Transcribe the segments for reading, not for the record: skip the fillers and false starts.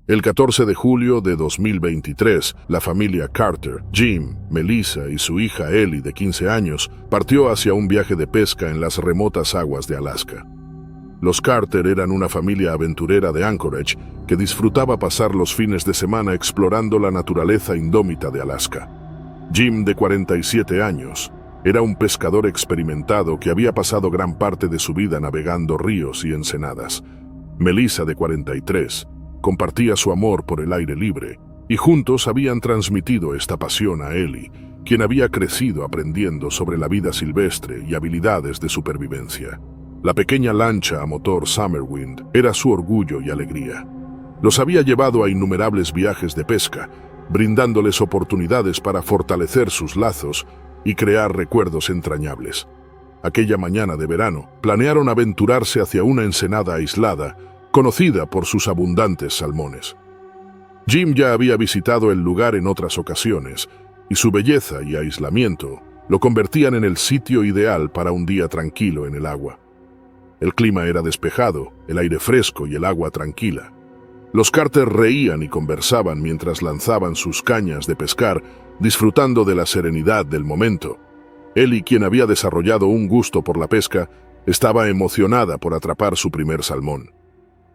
El 14 de julio de 2023, la familia Carter, Jim, Melissa y su hija Ellie, de 15 años, partió hacia un viaje de pesca en las remotas aguas de Alaska. Los Carter eran una familia aventurera de Anchorage que disfrutaba pasar los fines de semana explorando la naturaleza indómita de Alaska. Jim, de 47 años, era un pescador experimentado que había pasado gran parte de su vida navegando ríos y ensenadas. Melissa, de 43, compartía su amor por el aire libre, y juntos habían transmitido esta pasión a Ellie, quien había crecido aprendiendo sobre la vida silvestre y habilidades de supervivencia. La pequeña lancha a motor Summerwind era su orgullo y alegría. Los había llevado a innumerables viajes de pesca, brindándoles oportunidades para fortalecer sus lazos y crear recuerdos entrañables. Aquella mañana de verano, planearon aventurarse hacia una ensenada aislada, conocida por sus abundantes salmones. Jim ya había visitado el lugar en otras ocasiones, y su belleza y aislamiento lo convertían en el sitio ideal para un día tranquilo en el agua. El clima era despejado, el aire fresco y el agua tranquila. Los Carter reían y conversaban mientras lanzaban sus cañas de pescar, disfrutando de la serenidad del momento. Ellie, quien había desarrollado un gusto por la pesca, estaba emocionada por atrapar su primer salmón.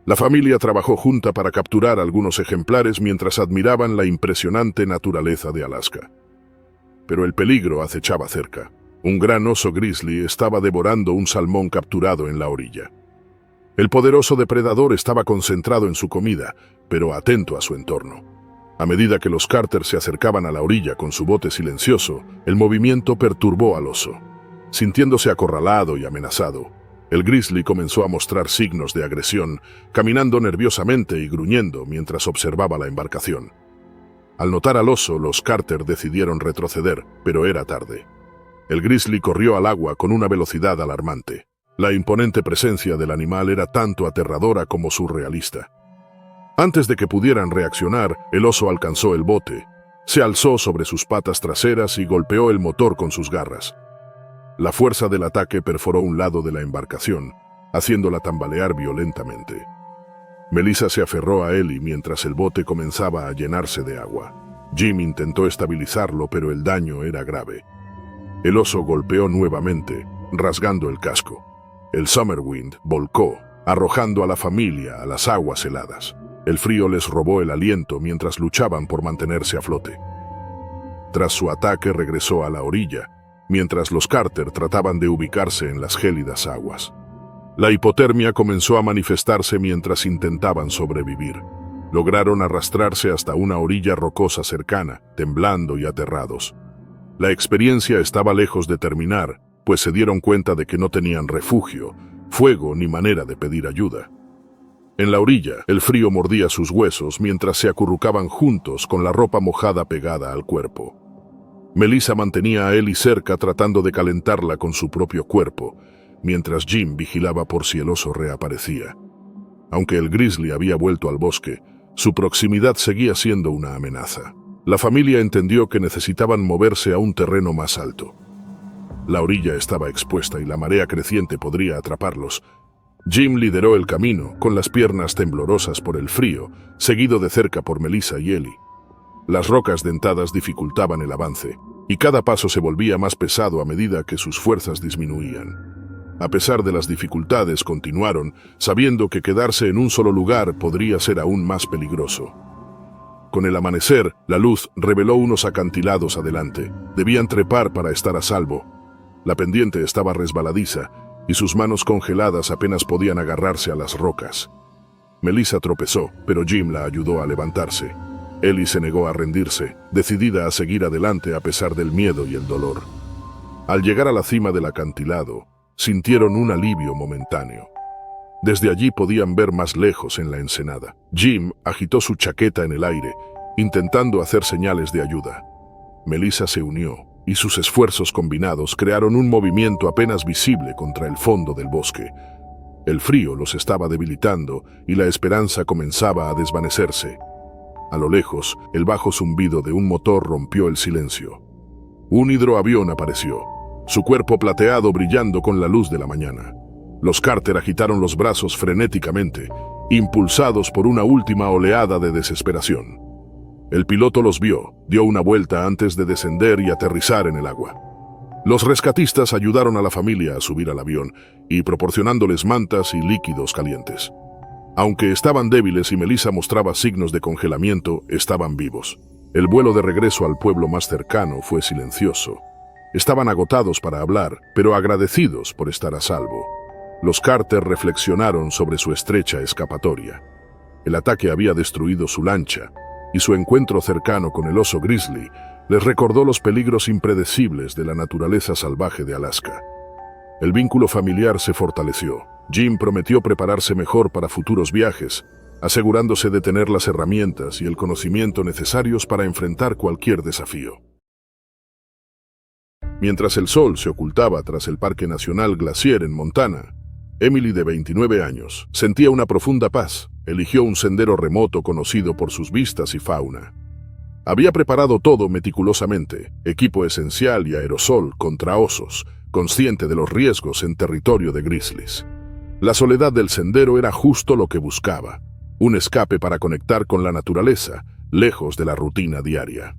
La familia trabajó junta para capturar algunos ejemplares mientras admiraban la impresionante naturaleza de Alaska. Pero el peligro acechaba cerca. Un gran oso grizzly estaba devorando un salmón capturado en la orilla. El poderoso depredador estaba concentrado en su comida, pero atento a su entorno. A medida que los Carter se acercaban a la orilla con su bote silencioso, el movimiento perturbó al oso. Sintiéndose acorralado y amenazado, el grizzly comenzó a mostrar signos de agresión, caminando nerviosamente y gruñendo mientras observaba la embarcación. Al notar al oso, los Carter decidieron retroceder, pero era tarde. El grizzly corrió al agua con una velocidad alarmante. La imponente presencia del animal era tanto aterradora como surrealista. Antes de que pudieran reaccionar, el oso alcanzó el bote, se alzó sobre sus patas traseras y golpeó el motor con sus garras. La fuerza del ataque perforó un lado de la embarcación, haciéndola tambalear violentamente. Melissa se aferró a Ellie mientras el bote comenzaba a llenarse de agua. Jim intentó estabilizarlo, pero el daño era grave. El oso golpeó nuevamente, rasgando el casco. El Summerwind volcó, arrojando a la familia a las aguas heladas. El frío les robó el aliento mientras luchaban por mantenerse a flote. Tras su ataque regresó a la orilla, mientras los Carter trataban de ubicarse en las gélidas aguas. La hipotermia comenzó a manifestarse mientras intentaban sobrevivir. Lograron arrastrarse hasta una orilla rocosa cercana, temblando y aterrados. La experiencia estaba lejos de terminar, pues se dieron cuenta de que no tenían refugio, fuego ni manera de pedir ayuda. En la orilla, el frío mordía sus huesos mientras se acurrucaban juntos con la ropa mojada pegada al cuerpo. Melissa mantenía a Ellie cerca tratando de calentarla con su propio cuerpo, mientras Jim vigilaba por si el oso reaparecía. Aunque el grizzly había vuelto al bosque, su proximidad seguía siendo una amenaza. La familia entendió que necesitaban moverse a un terreno más alto. La orilla estaba expuesta y la marea creciente podría atraparlos. Jim lideró el camino, con las piernas temblorosas por el frío, seguido de cerca por Melissa y Ellie. Las rocas dentadas dificultaban el avance, y cada paso se volvía más pesado a medida que sus fuerzas disminuían. A pesar de las dificultades, continuaron, sabiendo que quedarse en un solo lugar podría ser aún más peligroso. Con el amanecer, la luz reveló unos acantilados adelante. Debían trepar para estar a salvo. La pendiente estaba resbaladiza, y sus manos congeladas apenas podían agarrarse a las rocas. Melissa tropezó, pero Jim la ayudó a levantarse. Ellie se negó a rendirse, decidida a seguir adelante a pesar del miedo y el dolor. Al llegar a la cima del acantilado, sintieron un alivio momentáneo. Desde allí podían ver más lejos en la ensenada. Jim agitó su chaqueta en el aire, intentando hacer señales de ayuda. Melissa se unió, y sus esfuerzos combinados crearon un movimiento apenas visible contra el fondo del bosque. El frío los estaba debilitando y la esperanza comenzaba a desvanecerse. A lo lejos, el bajo zumbido de un motor rompió el silencio. Un hidroavión apareció, su cuerpo plateado brillando con la luz de la mañana. Los Carter agitaron los brazos frenéticamente, impulsados por una última oleada de desesperación. El piloto los vio, dio una vuelta antes de descender y aterrizar en el agua. Los rescatistas ayudaron a la familia a subir al avión y proporcionándoles mantas y líquidos calientes. Aunque estaban débiles y Melissa mostraba signos de congelamiento, estaban vivos. El vuelo de regreso al pueblo más cercano fue silencioso. Estaban agotados para hablar, pero agradecidos por estar a salvo. Los Carter reflexionaron sobre su estrecha escapatoria. El ataque había destruido su lancha, y su encuentro cercano con el oso grizzly les recordó los peligros impredecibles de la naturaleza salvaje de Alaska. El vínculo familiar se fortaleció. Jim prometió prepararse mejor para futuros viajes, asegurándose de tener las herramientas y el conocimiento necesarios para enfrentar cualquier desafío. Mientras el sol se ocultaba tras el Parque Nacional Glacier en Montana, Emily, de 29 años, sentía una profunda paz. Eligió un sendero remoto conocido por sus vistas y fauna. Había preparado todo meticulosamente, equipo esencial y aerosol contra osos, consciente de los riesgos en territorio de grizzlies. La soledad del sendero era justo lo que buscaba, un escape para conectar con la naturaleza, lejos de la rutina diaria.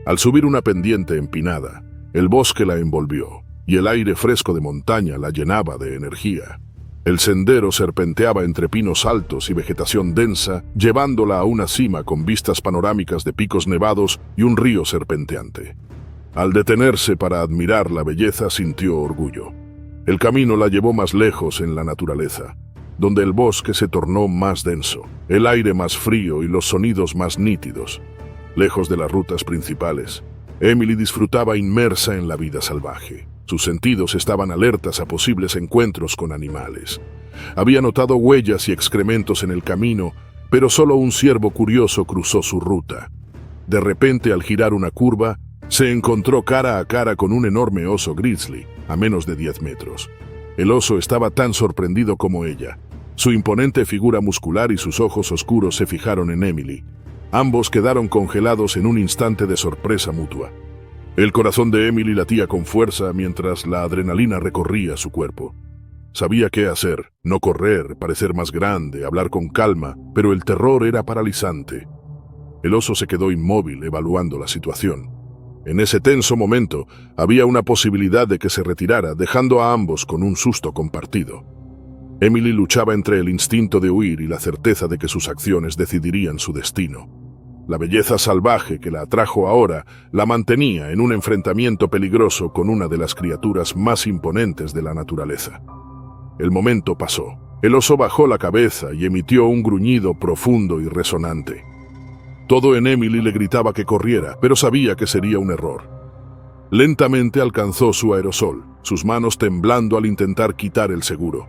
Al subir una pendiente empinada, el bosque la envolvió, y el aire fresco de montaña la llenaba de energía. El sendero serpenteaba entre pinos altos y vegetación densa, llevándola a una cima con vistas panorámicas de picos nevados y un río serpenteante. Al detenerse para admirar la belleza, sintió orgullo. El camino la llevó más lejos en la naturaleza, donde el bosque se tornó más denso, el aire más frío y los sonidos más nítidos. Lejos de las rutas principales, Emily disfrutaba inmersa en la vida salvaje. Sus sentidos estaban alertas a posibles encuentros con animales. Había notado huellas y excrementos en el camino, pero solo un ciervo curioso cruzó su ruta. De repente, al girar una curva, se encontró cara a cara con un enorme oso grizzly, a menos de 10 metros. El oso estaba tan sorprendido como ella. Su imponente figura muscular y sus ojos oscuros se fijaron en Emily. Ambos quedaron congelados en un instante de sorpresa mutua. El corazón de Emily latía con fuerza mientras la adrenalina recorría su cuerpo. Sabía qué hacer, no correr, parecer más grande, hablar con calma, pero el terror era paralizante. El oso se quedó inmóvil, evaluando la situación. En ese tenso momento, había una posibilidad de que se retirara, dejando a ambos con un susto compartido. Emily luchaba entre el instinto de huir y la certeza de que sus acciones decidirían su destino. La belleza salvaje que la atrajo ahora la mantenía en un enfrentamiento peligroso con una de las criaturas más imponentes de la naturaleza. El momento pasó. El oso bajó la cabeza y emitió un gruñido profundo y resonante. Todo en Emily le gritaba que corriera, pero sabía que sería un error. Lentamente alcanzó su aerosol, sus manos temblando al intentar quitar el seguro.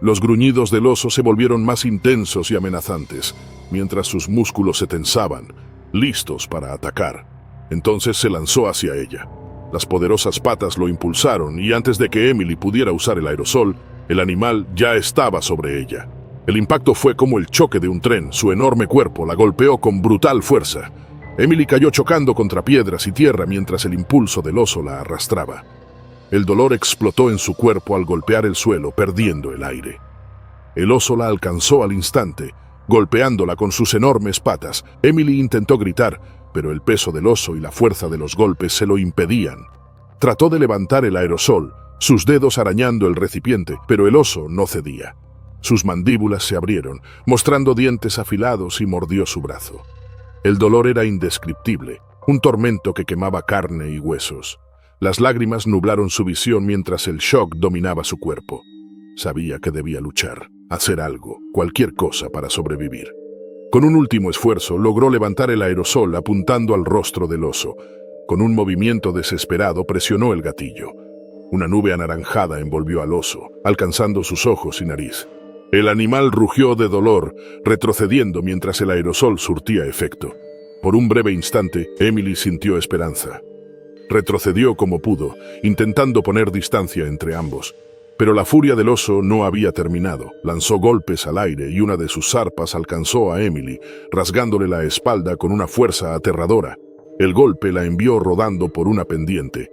Los gruñidos del oso se volvieron más intensos y amenazantes, mientras sus músculos se tensaban, listos para atacar. Entonces se lanzó hacia ella. Las poderosas patas lo impulsaron y antes de que Emily pudiera usar el aerosol, el animal ya estaba sobre ella. El impacto fue como el choque de un tren. Su enorme cuerpo la golpeó con brutal fuerza. Emily cayó chocando contra piedras y tierra mientras el impulso del oso la arrastraba. El dolor explotó en su cuerpo al golpear el suelo, perdiendo el aire. El oso la alcanzó al instante, golpeándola con sus enormes patas. Emily intentó gritar, pero el peso del oso y la fuerza de los golpes se lo impedían. Trató de levantar el aerosol, sus dedos arañando el recipiente, pero el oso no cedía. Sus mandíbulas se abrieron, mostrando dientes afilados, y mordió su brazo. El dolor era indescriptible, un tormento que quemaba carne y huesos. Las lágrimas nublaron su visión mientras el shock dominaba su cuerpo. Sabía que debía luchar, hacer algo, cualquier cosa para sobrevivir. Con un último esfuerzo, logró levantar el aerosol apuntando al rostro del oso. Con un movimiento desesperado, presionó el gatillo. Una nube anaranjada envolvió al oso, alcanzando sus ojos y nariz. El animal rugió de dolor, retrocediendo mientras el aerosol surtía efecto. Por un breve instante, Emily sintió esperanza. Retrocedió como pudo, intentando poner distancia entre ambos. Pero la furia del oso no había terminado. Lanzó golpes al aire y una de sus zarpas alcanzó a Emily, rasgándole la espalda con una fuerza aterradora. El golpe la envió rodando por una pendiente.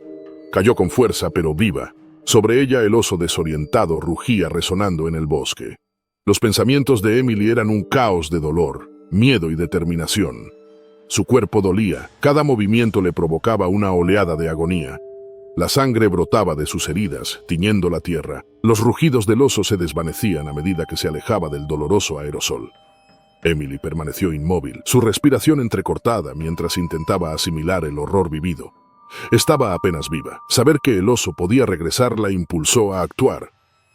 Cayó con fuerza pero viva. Sobre ella el oso desorientado rugía resonando en el bosque. Los pensamientos de Emily eran un caos de dolor, miedo y determinación. Su cuerpo dolía, cada movimiento le provocaba una oleada de agonía. La sangre brotaba de sus heridas, tiñendo la tierra. Los rugidos del oso se desvanecían a medida que se alejaba del doloroso aerosol. Emily permaneció inmóvil, su respiración entrecortada mientras intentaba asimilar el horror vivido. Estaba apenas viva. Saber que el oso podía regresar la impulsó a actuar.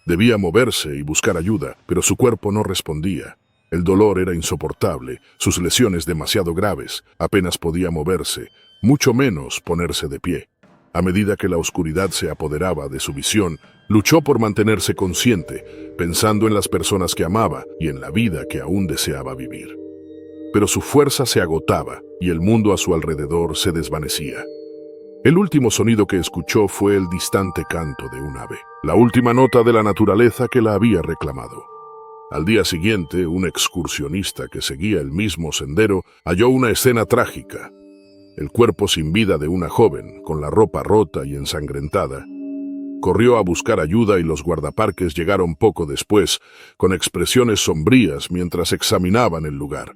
Debía moverse y buscar ayuda, pero su cuerpo no respondía. El dolor era insoportable, sus lesiones demasiado graves, apenas podía moverse, mucho menos ponerse de pie. A medida que la oscuridad se apoderaba de su visión, luchó por mantenerse consciente, pensando en las personas que amaba y en la vida que aún deseaba vivir. Pero su fuerza se agotaba y el mundo a su alrededor se desvanecía. El último sonido que escuchó fue el distante canto de un ave, la última nota de la naturaleza que la había reclamado. Al día siguiente, un excursionista que seguía el mismo sendero halló una escena trágica. El cuerpo sin vida de una joven, con la ropa rota y ensangrentada. Corrió a buscar ayuda y los guardaparques llegaron poco después, con expresiones sombrías mientras examinaban el lugar.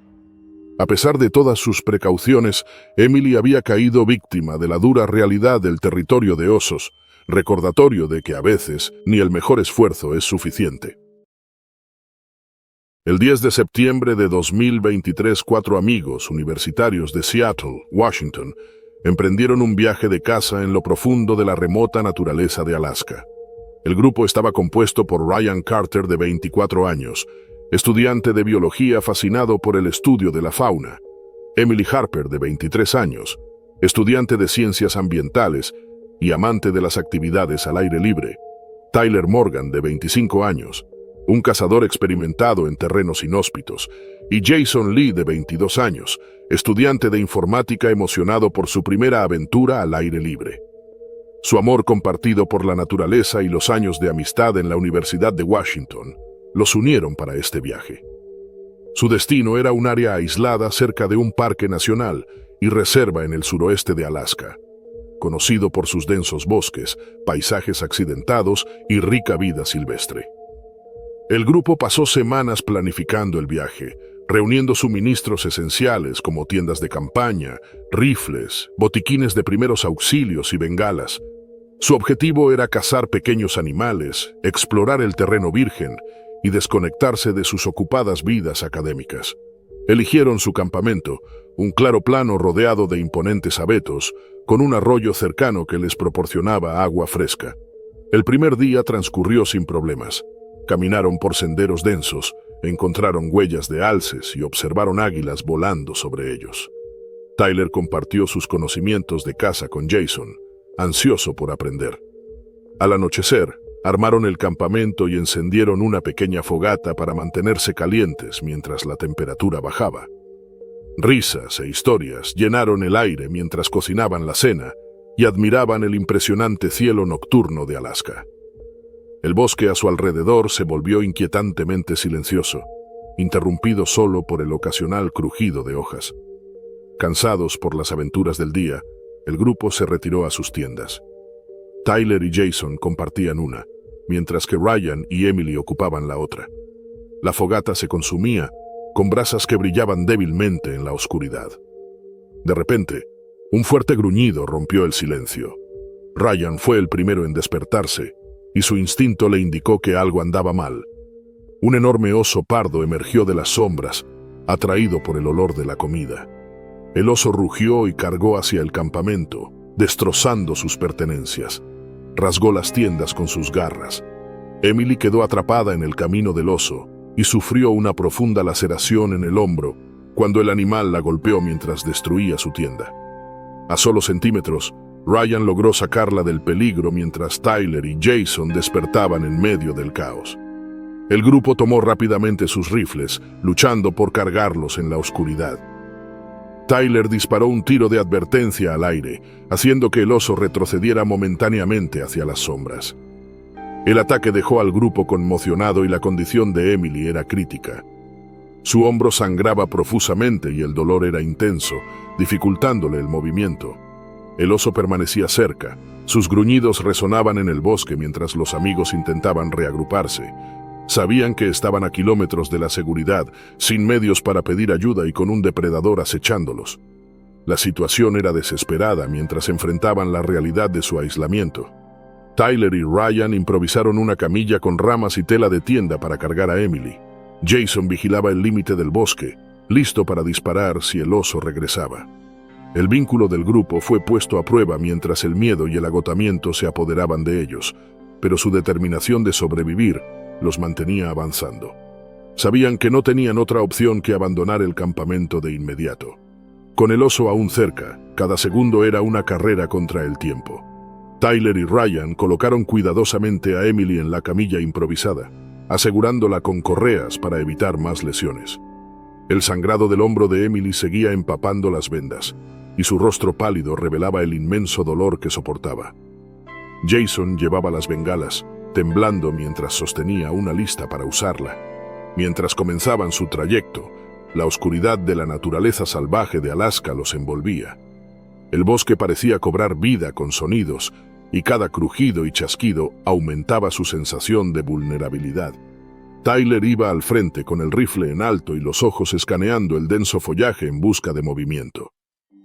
A pesar de todas sus precauciones, Emily había caído víctima de la dura realidad del territorio de osos, recordatorio de que a veces ni el mejor esfuerzo es suficiente. El 10 de septiembre de 2023, 4 amigos universitarios de Seattle, Washington, emprendieron un viaje de caza en lo profundo de la remota naturaleza de Alaska. El grupo estaba compuesto por Ryan Carter, de 24 años, estudiante de biología fascinado por el estudio de la fauna; Emily Harper, de 23 años, estudiante de ciencias ambientales y amante de las actividades al aire libre; Tyler Morgan, de 25 años, un cazador experimentado en terrenos inhóspitos; y Jason Lee, de 22 años, estudiante de informática emocionado por su primera aventura al aire libre. Su amor compartido por la naturaleza y los años de amistad en la Universidad de Washington los unieron para este viaje. Su destino era un área aislada cerca de un parque nacional y reserva en el suroeste de Alaska, conocido por sus densos bosques, paisajes accidentados y rica vida silvestre. El grupo pasó semanas planificando el viaje, reuniendo suministros esenciales como tiendas de campaña, rifles, botiquines de primeros auxilios y bengalas. Su objetivo era cazar pequeños animales, explorar el terreno virgen y desconectarse de sus ocupadas vidas académicas. Eligieron su campamento, un claro plano rodeado de imponentes abetos, con un arroyo cercano que les proporcionaba agua fresca. El primer día transcurrió sin problemas. Caminaron por senderos densos, encontraron huellas de alces y observaron águilas volando sobre ellos. Tyler compartió sus conocimientos de caza con Jason, ansioso por aprender. Al anochecer, armaron el campamento y encendieron una pequeña fogata para mantenerse calientes mientras la temperatura bajaba. Risas e historias llenaron el aire mientras cocinaban la cena y admiraban el impresionante cielo nocturno de Alaska. El bosque a su alrededor se volvió inquietantemente silencioso, interrumpido solo por el ocasional crujido de hojas. Cansados por las aventuras del día, el grupo se retiró a sus tiendas. Tyler y Jason compartían una, mientras que Ryan y Emily ocupaban la otra. La fogata se consumía, con brasas que brillaban débilmente en la oscuridad. De repente, un fuerte gruñido rompió el silencio. Ryan fue el primero en despertarse, y su instinto le indicó que algo andaba mal. Un enorme oso pardo emergió de las sombras, atraído por el olor de la comida. El oso rugió y cargó hacia el campamento, destrozando sus pertenencias. Rasgó las tiendas con sus garras. Emily quedó atrapada en el camino del oso y sufrió una profunda laceración en el hombro cuando el animal la golpeó mientras destruía su tienda. A solo centímetros, Ryan logró sacarla del peligro mientras Tyler y Jason despertaban en medio del caos. El grupo tomó rápidamente sus rifles, luchando por cargarlos en la oscuridad. Tyler disparó un tiro de advertencia al aire, haciendo que el oso retrocediera momentáneamente hacia las sombras. El ataque dejó al grupo conmocionado y la condición de Emily era crítica. Su hombro sangraba profusamente y el dolor era intenso, dificultándole el movimiento. El oso permanecía cerca. Sus gruñidos resonaban en el bosque mientras los amigos intentaban reagruparse. Sabían que estaban a kilómetros de la seguridad, sin medios para pedir ayuda y con un depredador acechándolos. La situación era desesperada mientras enfrentaban la realidad de su aislamiento. Tyler y Ryan improvisaron una camilla con ramas y tela de tienda para cargar a Emily. Jason vigilaba el límite del bosque, listo para disparar si el oso regresaba. El vínculo del grupo fue puesto a prueba mientras el miedo y el agotamiento se apoderaban de ellos, pero su determinación de sobrevivir los mantenía avanzando. Sabían que no tenían otra opción que abandonar el campamento de inmediato. Con el oso aún cerca, cada segundo era una carrera contra el tiempo. Tyler y Ryan colocaron cuidadosamente a Emily en la camilla improvisada, asegurándola con correas para evitar más lesiones. El sangrado del hombro de Emily seguía empapando las vendas, y su rostro pálido revelaba el inmenso dolor que soportaba. Jason llevaba las bengalas, temblando mientras sostenía una lista para usarla. Mientras comenzaban su trayecto, la oscuridad de la naturaleza salvaje de Alaska los envolvía. El bosque parecía cobrar vida con sonidos, y cada crujido y chasquido aumentaba su sensación de vulnerabilidad. Tyler iba al frente con el rifle en alto y los ojos escaneando el denso follaje en busca de movimiento.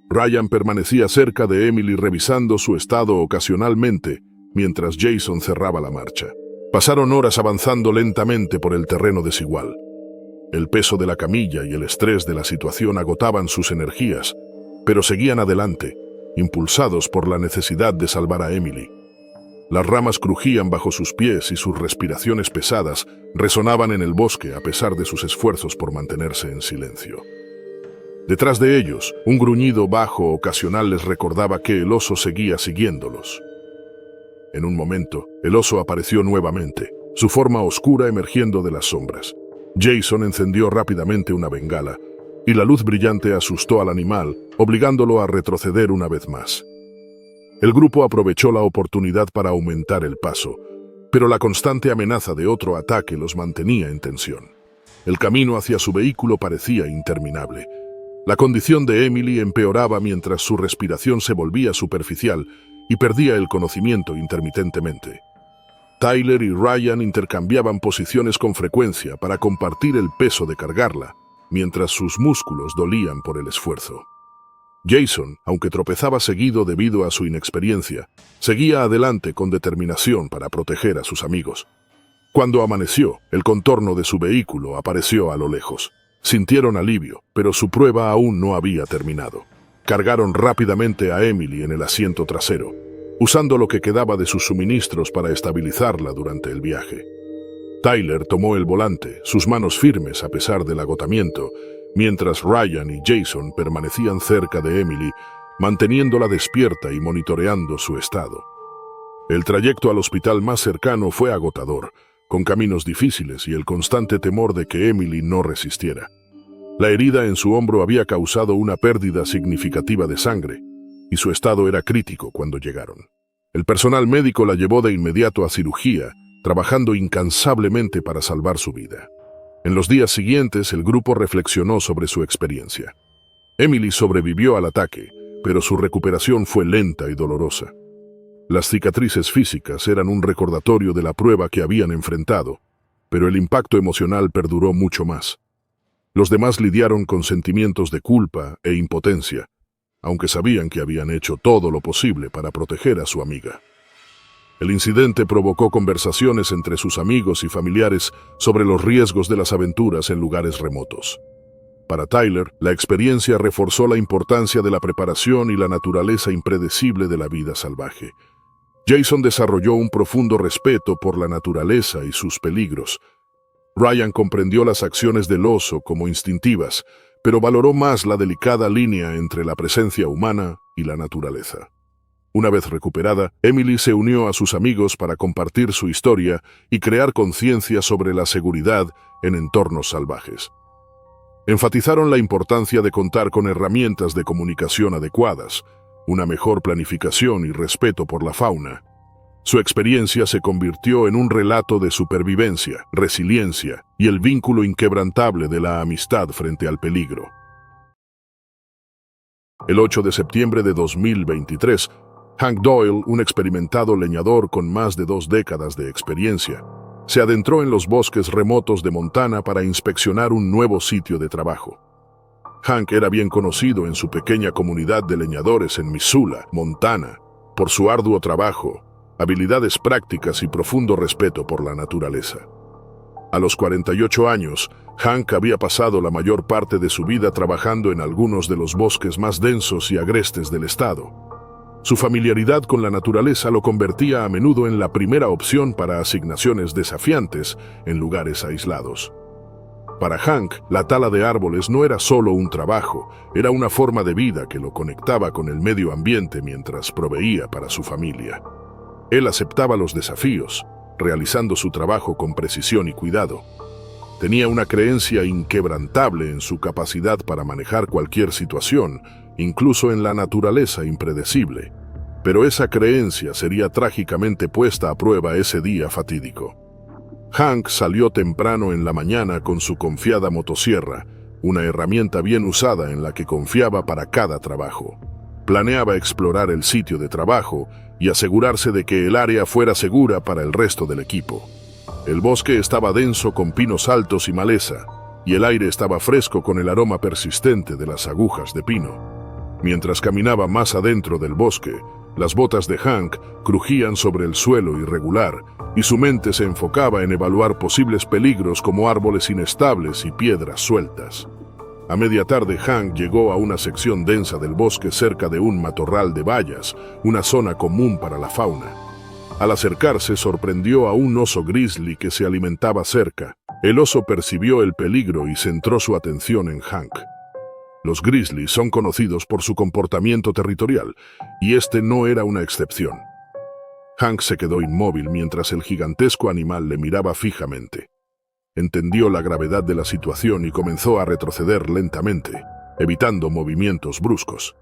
Ryan permanecía cerca de Emily revisando su estado ocasionalmente, mientras Jason cerraba la marcha. Pasaron horas avanzando lentamente por el terreno desigual. El peso de la camilla y el estrés de la situación agotaban sus energías, pero seguían adelante, impulsados por la necesidad de salvar a Emily. Las ramas crujían bajo sus pies y sus respiraciones pesadas resonaban en el bosque a pesar de sus esfuerzos por mantenerse en silencio. Detrás de ellos, un gruñido bajo ocasional les recordaba que el oso seguía siguiéndolos. En un momento, el oso apareció nuevamente, su forma oscura emergiendo de las sombras. Jason encendió rápidamente una bengala, y la luz brillante asustó al animal, obligándolo a retroceder una vez más. El grupo aprovechó la oportunidad para aumentar el paso, pero la constante amenaza de otro ataque los mantenía en tensión. El camino hacia su vehículo parecía interminable. La condición de Emily empeoraba mientras su respiración se volvía superficial y perdía el conocimiento intermitentemente. Tyler y Ryan intercambiaban posiciones con frecuencia para compartir el peso de cargarla, mientras sus músculos dolían por el esfuerzo. Jason, aunque tropezaba seguido debido a su inexperiencia, seguía adelante con determinación para proteger a sus amigos. Cuando amaneció, el contorno de su vehículo apareció a lo lejos. Sintieron alivio, pero su prueba aún no había terminado. Cargaron rápidamente a Emily en el asiento trasero, usando lo que quedaba de sus suministros para estabilizarla durante el viaje. Tyler tomó el volante, sus manos firmes a pesar del agotamiento, mientras Ryan y Jason permanecían cerca de Emily, manteniéndola despierta y monitoreando su estado. El trayecto al hospital más cercano fue agotador, con caminos difíciles y el constante temor de que Emily no resistiera. La herida en su hombro había causado una pérdida significativa de sangre, y su estado era crítico cuando llegaron. El personal médico la llevó de inmediato a cirugía, trabajando incansablemente para salvar su vida. En los días siguientes, el grupo reflexionó sobre su experiencia. Emily sobrevivió al ataque, pero su recuperación fue lenta y dolorosa. Las cicatrices físicas eran un recordatorio de la prueba que habían enfrentado, pero el impacto emocional perduró mucho más. Los demás lidiaron con sentimientos de culpa e impotencia, aunque sabían que habían hecho todo lo posible para proteger a su amiga. El incidente provocó conversaciones entre sus amigos y familiares sobre los riesgos de las aventuras en lugares remotos. Para Tyler, la experiencia reforzó la importancia de la preparación y la naturaleza impredecible de la vida salvaje. Jason desarrolló un profundo respeto por la naturaleza y sus peligros. Ryan comprendió las acciones del oso como instintivas, pero valoró más la delicada línea entre la presencia humana y la naturaleza. Una vez recuperada, Emily se unió a sus amigos para compartir su historia y crear conciencia sobre la seguridad en entornos salvajes. Enfatizaron la importancia de contar con herramientas de comunicación adecuadas, una mejor planificación y respeto por la fauna. Su experiencia se convirtió en un relato de supervivencia, resiliencia y el vínculo inquebrantable de la amistad frente al peligro. El 8 de septiembre de 2023, Hank Doyle, un experimentado leñador con más de 2 décadas de experiencia, se adentró en los bosques remotos de Montana para inspeccionar un nuevo sitio de trabajo. Hank era bien conocido en su pequeña comunidad de leñadores en Missoula, Montana, por su arduo trabajo, habilidades prácticas y profundo respeto por la naturaleza. A los 48 años, Hank había pasado la mayor parte de su vida trabajando en algunos de los bosques más densos y agrestes del estado. Su familiaridad con la naturaleza lo convertía a menudo en la primera opción para asignaciones desafiantes en lugares aislados. Para Hank, la tala de árboles no era solo un trabajo, era una forma de vida que lo conectaba con el medio ambiente mientras proveía para su familia. Él aceptaba los desafíos, realizando su trabajo con precisión y cuidado. Tenía una creencia inquebrantable en su capacidad para manejar cualquier situación, incluso en la naturaleza impredecible. Pero esa creencia sería trágicamente puesta a prueba ese día fatídico. Hank salió temprano en la mañana con su confiada motosierra, una herramienta bien usada en la que confiaba para cada trabajo. Planeaba explorar el sitio de trabajo y asegurarse de que el área fuera segura para el resto del equipo. El bosque estaba denso con pinos altos y maleza, y el aire estaba fresco con el aroma persistente de las agujas de pino. Mientras caminaba más adentro del bosque, las botas de Hank crujían sobre el suelo irregular, y su mente se enfocaba en evaluar posibles peligros como árboles inestables y piedras sueltas. A media tarde, Hank llegó a una sección densa del bosque cerca de un matorral de bayas, una zona común para la fauna. Al acercarse, sorprendió a un oso grizzly que se alimentaba cerca. El oso percibió el peligro y centró su atención en Hank. Los grizzlies son conocidos por su comportamiento territorial, y este no era una excepción. Hank se quedó inmóvil mientras el gigantesco animal le miraba fijamente. Entendió la gravedad de la situación y comenzó a retroceder lentamente, evitando movimientos bruscos.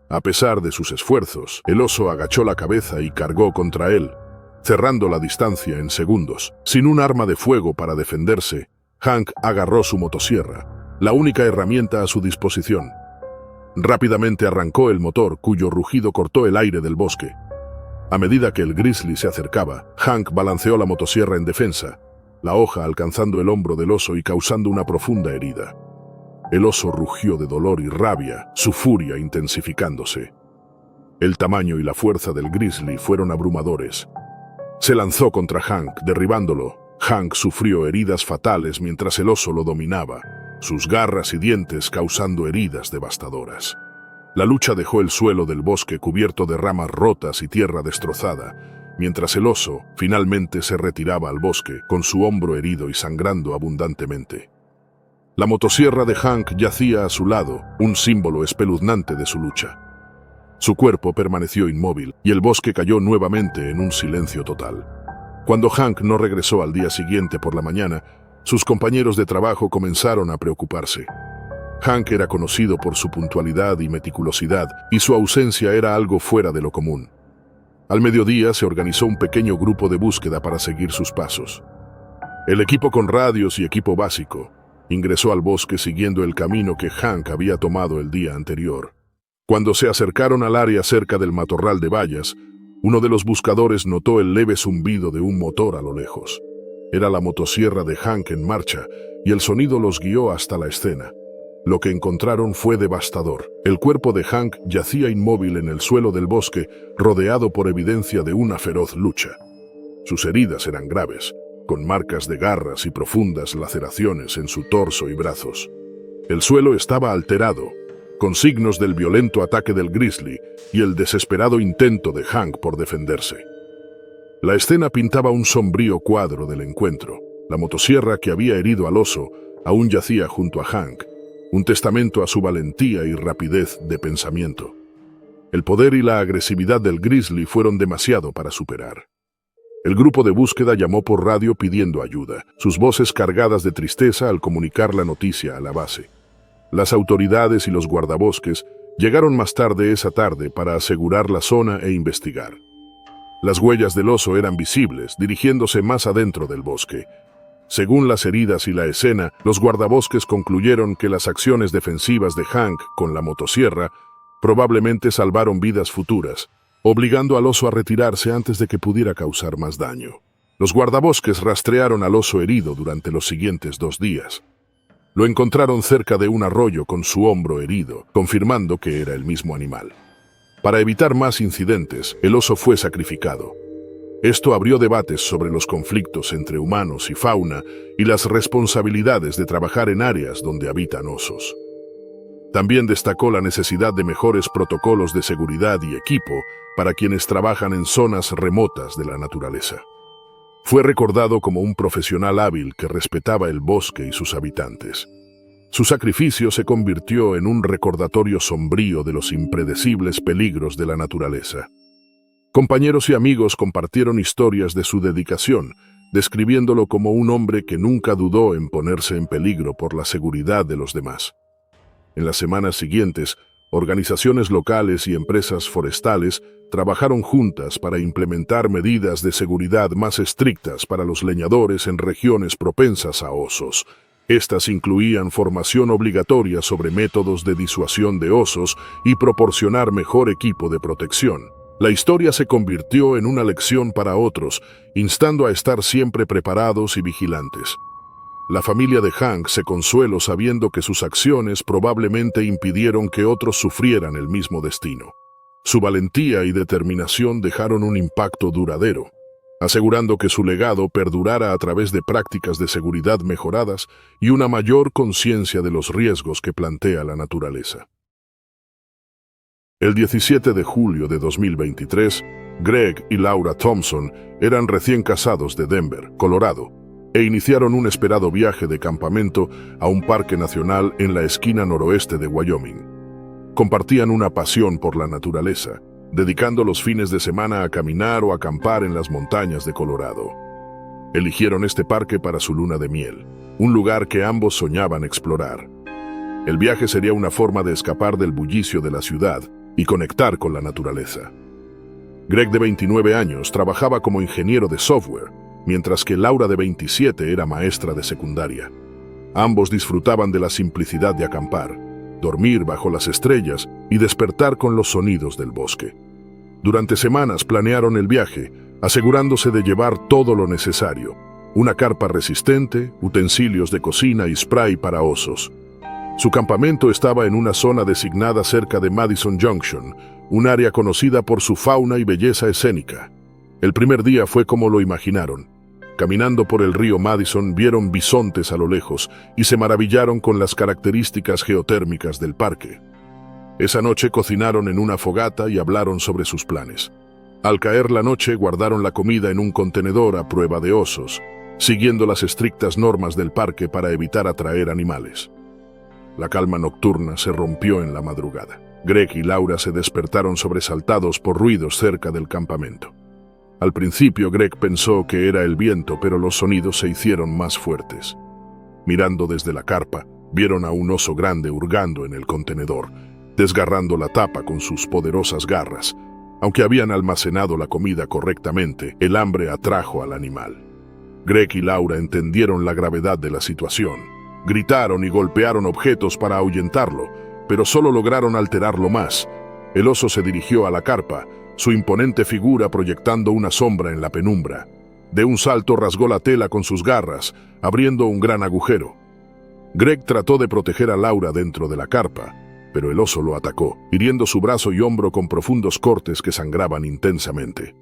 A pesar de sus esfuerzos, el oso agachó la cabeza y cargó contra él, cerrando la distancia en segundos. Sin un arma de fuego para defenderse, Hank agarró su motosierra, la única herramienta a su disposición. Rápidamente arrancó el motor, cuyo rugido cortó el aire del bosque. A medida que el grizzly se acercaba, Hank balanceó la motosierra en defensa, la hoja alcanzando el hombro del oso y causando una profunda herida. El oso rugió de dolor y rabia, su furia intensificándose. El tamaño y la fuerza del grizzly fueron abrumadores. Se lanzó contra Hank, derribándolo. Hank sufrió heridas fatales mientras el oso lo dominaba, sus garras y dientes causando heridas devastadoras. La lucha dejó el suelo del bosque cubierto de ramas rotas y tierra destrozada, mientras el oso finalmente se retiraba al bosque con su hombro herido y sangrando abundantemente. La motosierra de Hank yacía a su lado, un símbolo espeluznante de su lucha. Su cuerpo permaneció inmóvil y el bosque cayó nuevamente en un silencio total. Cuando Hank no regresó al día siguiente por la mañana, sus compañeros de trabajo comenzaron a preocuparse. Hank era conocido por su puntualidad y meticulosidad, y su ausencia era algo fuera de lo común. Al mediodía se organizó un pequeño grupo de búsqueda para seguir sus pasos. El equipo con radios y equipo básico ingresó al bosque siguiendo el camino que Hank había tomado el día anterior. Cuando se acercaron al área cerca del matorral de bayas, uno de los buscadores notó el leve zumbido de un motor a lo lejos. Era la motosierra de Hank en marcha, y el sonido los guió hasta la escena. Lo que encontraron fue devastador. El cuerpo de Hank yacía inmóvil en el suelo del bosque, rodeado por evidencia de una feroz lucha. Sus heridas eran graves, con marcas de garras y profundas laceraciones en su torso y brazos. El suelo estaba alterado, con signos del violento ataque del grizzly y el desesperado intento de Hank por defenderse. La escena pintaba un sombrío cuadro del encuentro. La motosierra que había herido al oso aún yacía junto a Hank, un testamento a su valentía y rapidez de pensamiento. El poder y la agresividad del grizzly fueron demasiado para superar. El grupo de búsqueda llamó por radio pidiendo ayuda, sus voces cargadas de tristeza al comunicar la noticia a la base. Las autoridades y los guardabosques llegaron más tarde esa tarde para asegurar la zona e investigar. Las huellas del oso eran visibles, dirigiéndose más adentro del bosque. Según las heridas y la escena, los guardabosques concluyeron que las acciones defensivas de Hank con la motosierra probablemente salvaron vidas futuras, obligando al oso a retirarse antes de que pudiera causar más daño. Los guardabosques rastrearon al oso herido durante los siguientes 2 días. Lo encontraron cerca de un arroyo con su hombro herido, confirmando que era el mismo animal. Para evitar más incidentes, el oso fue sacrificado. Esto abrió debates sobre los conflictos entre humanos y fauna y las responsabilidades de trabajar en áreas donde habitan osos. También destacó la necesidad de mejores protocolos de seguridad y equipo para quienes trabajan en zonas remotas de la naturaleza. Fue recordado como un profesional hábil que respetaba el bosque y sus habitantes. Su sacrificio se convirtió en un recordatorio sombrío de los impredecibles peligros de la naturaleza. Compañeros y amigos compartieron historias de su dedicación, describiéndolo como un hombre que nunca dudó en ponerse en peligro por la seguridad de los demás. En las semanas siguientes, organizaciones locales y empresas forestales trabajaron juntas para implementar medidas de seguridad más estrictas para los leñadores en regiones propensas a osos. Estas incluían formación obligatoria sobre métodos de disuasión de osos y proporcionar mejor equipo de protección. La historia se convirtió en una lección para otros, instando a estar siempre preparados y vigilantes. La familia de Hank se consueló sabiendo que sus acciones probablemente impidieron que otros sufrieran el mismo destino. Su valentía y determinación dejaron un impacto duradero, asegurando que su legado perdurara a través de prácticas de seguridad mejoradas y una mayor conciencia de los riesgos que plantea la naturaleza. El 17 de julio de 2023, Greg y Laura Thompson eran recién casados de Denver, Colorado, e iniciaron un esperado viaje de campamento a un parque nacional en la esquina noroeste de Wyoming. Compartían una pasión por la naturaleza, dedicando los fines de semana a caminar o acampar en las montañas de Colorado. Eligieron este parque para su luna de miel, un lugar que ambos soñaban explorar. El viaje sería una forma de escapar del bullicio de la ciudad y conectar con la naturaleza. Greg, de 29 años, trabajaba como ingeniero de software, mientras que Laura, de 27, era maestra de secundaria. Ambos disfrutaban de la simplicidad de acampar, dormir bajo las estrellas y despertar con los sonidos del bosque. Durante semanas planearon el viaje, asegurándose de llevar todo lo necesario: una carpa resistente, utensilios de cocina y spray para osos. Su campamento estaba en una zona designada cerca de Madison Junction, un área conocida por su fauna y belleza escénica. El primer día fue como lo imaginaron. Caminando por el río Madison, vieron bisontes a lo lejos y se maravillaron con las características geotérmicas del parque. Esa noche cocinaron en una fogata y hablaron sobre sus planes. Al caer la noche, guardaron la comida en un contenedor a prueba de osos, siguiendo las estrictas normas del parque para evitar atraer animales. La calma nocturna se rompió en la madrugada. Greg y Laura se despertaron sobresaltados por ruidos cerca del campamento. Al principio, Greg pensó que era el viento, pero los sonidos se hicieron más fuertes. Mirando desde la carpa, vieron a un oso grande hurgando en el contenedor, desgarrando la tapa con sus poderosas garras. Aunque habían almacenado la comida correctamente, el hambre atrajo al animal. Greg y Laura entendieron la gravedad de la situación. Gritaron y golpearon objetos para ahuyentarlo, pero solo lograron alterarlo más. El oso se dirigió a la carpa, su imponente figura proyectando una sombra en la penumbra. De un salto rasgó la tela con sus garras, abriendo un gran agujero. Greg trató de proteger a Laura dentro de la carpa, pero el oso lo atacó, hiriendo su brazo y hombro con profundos cortes que sangraban intensamente.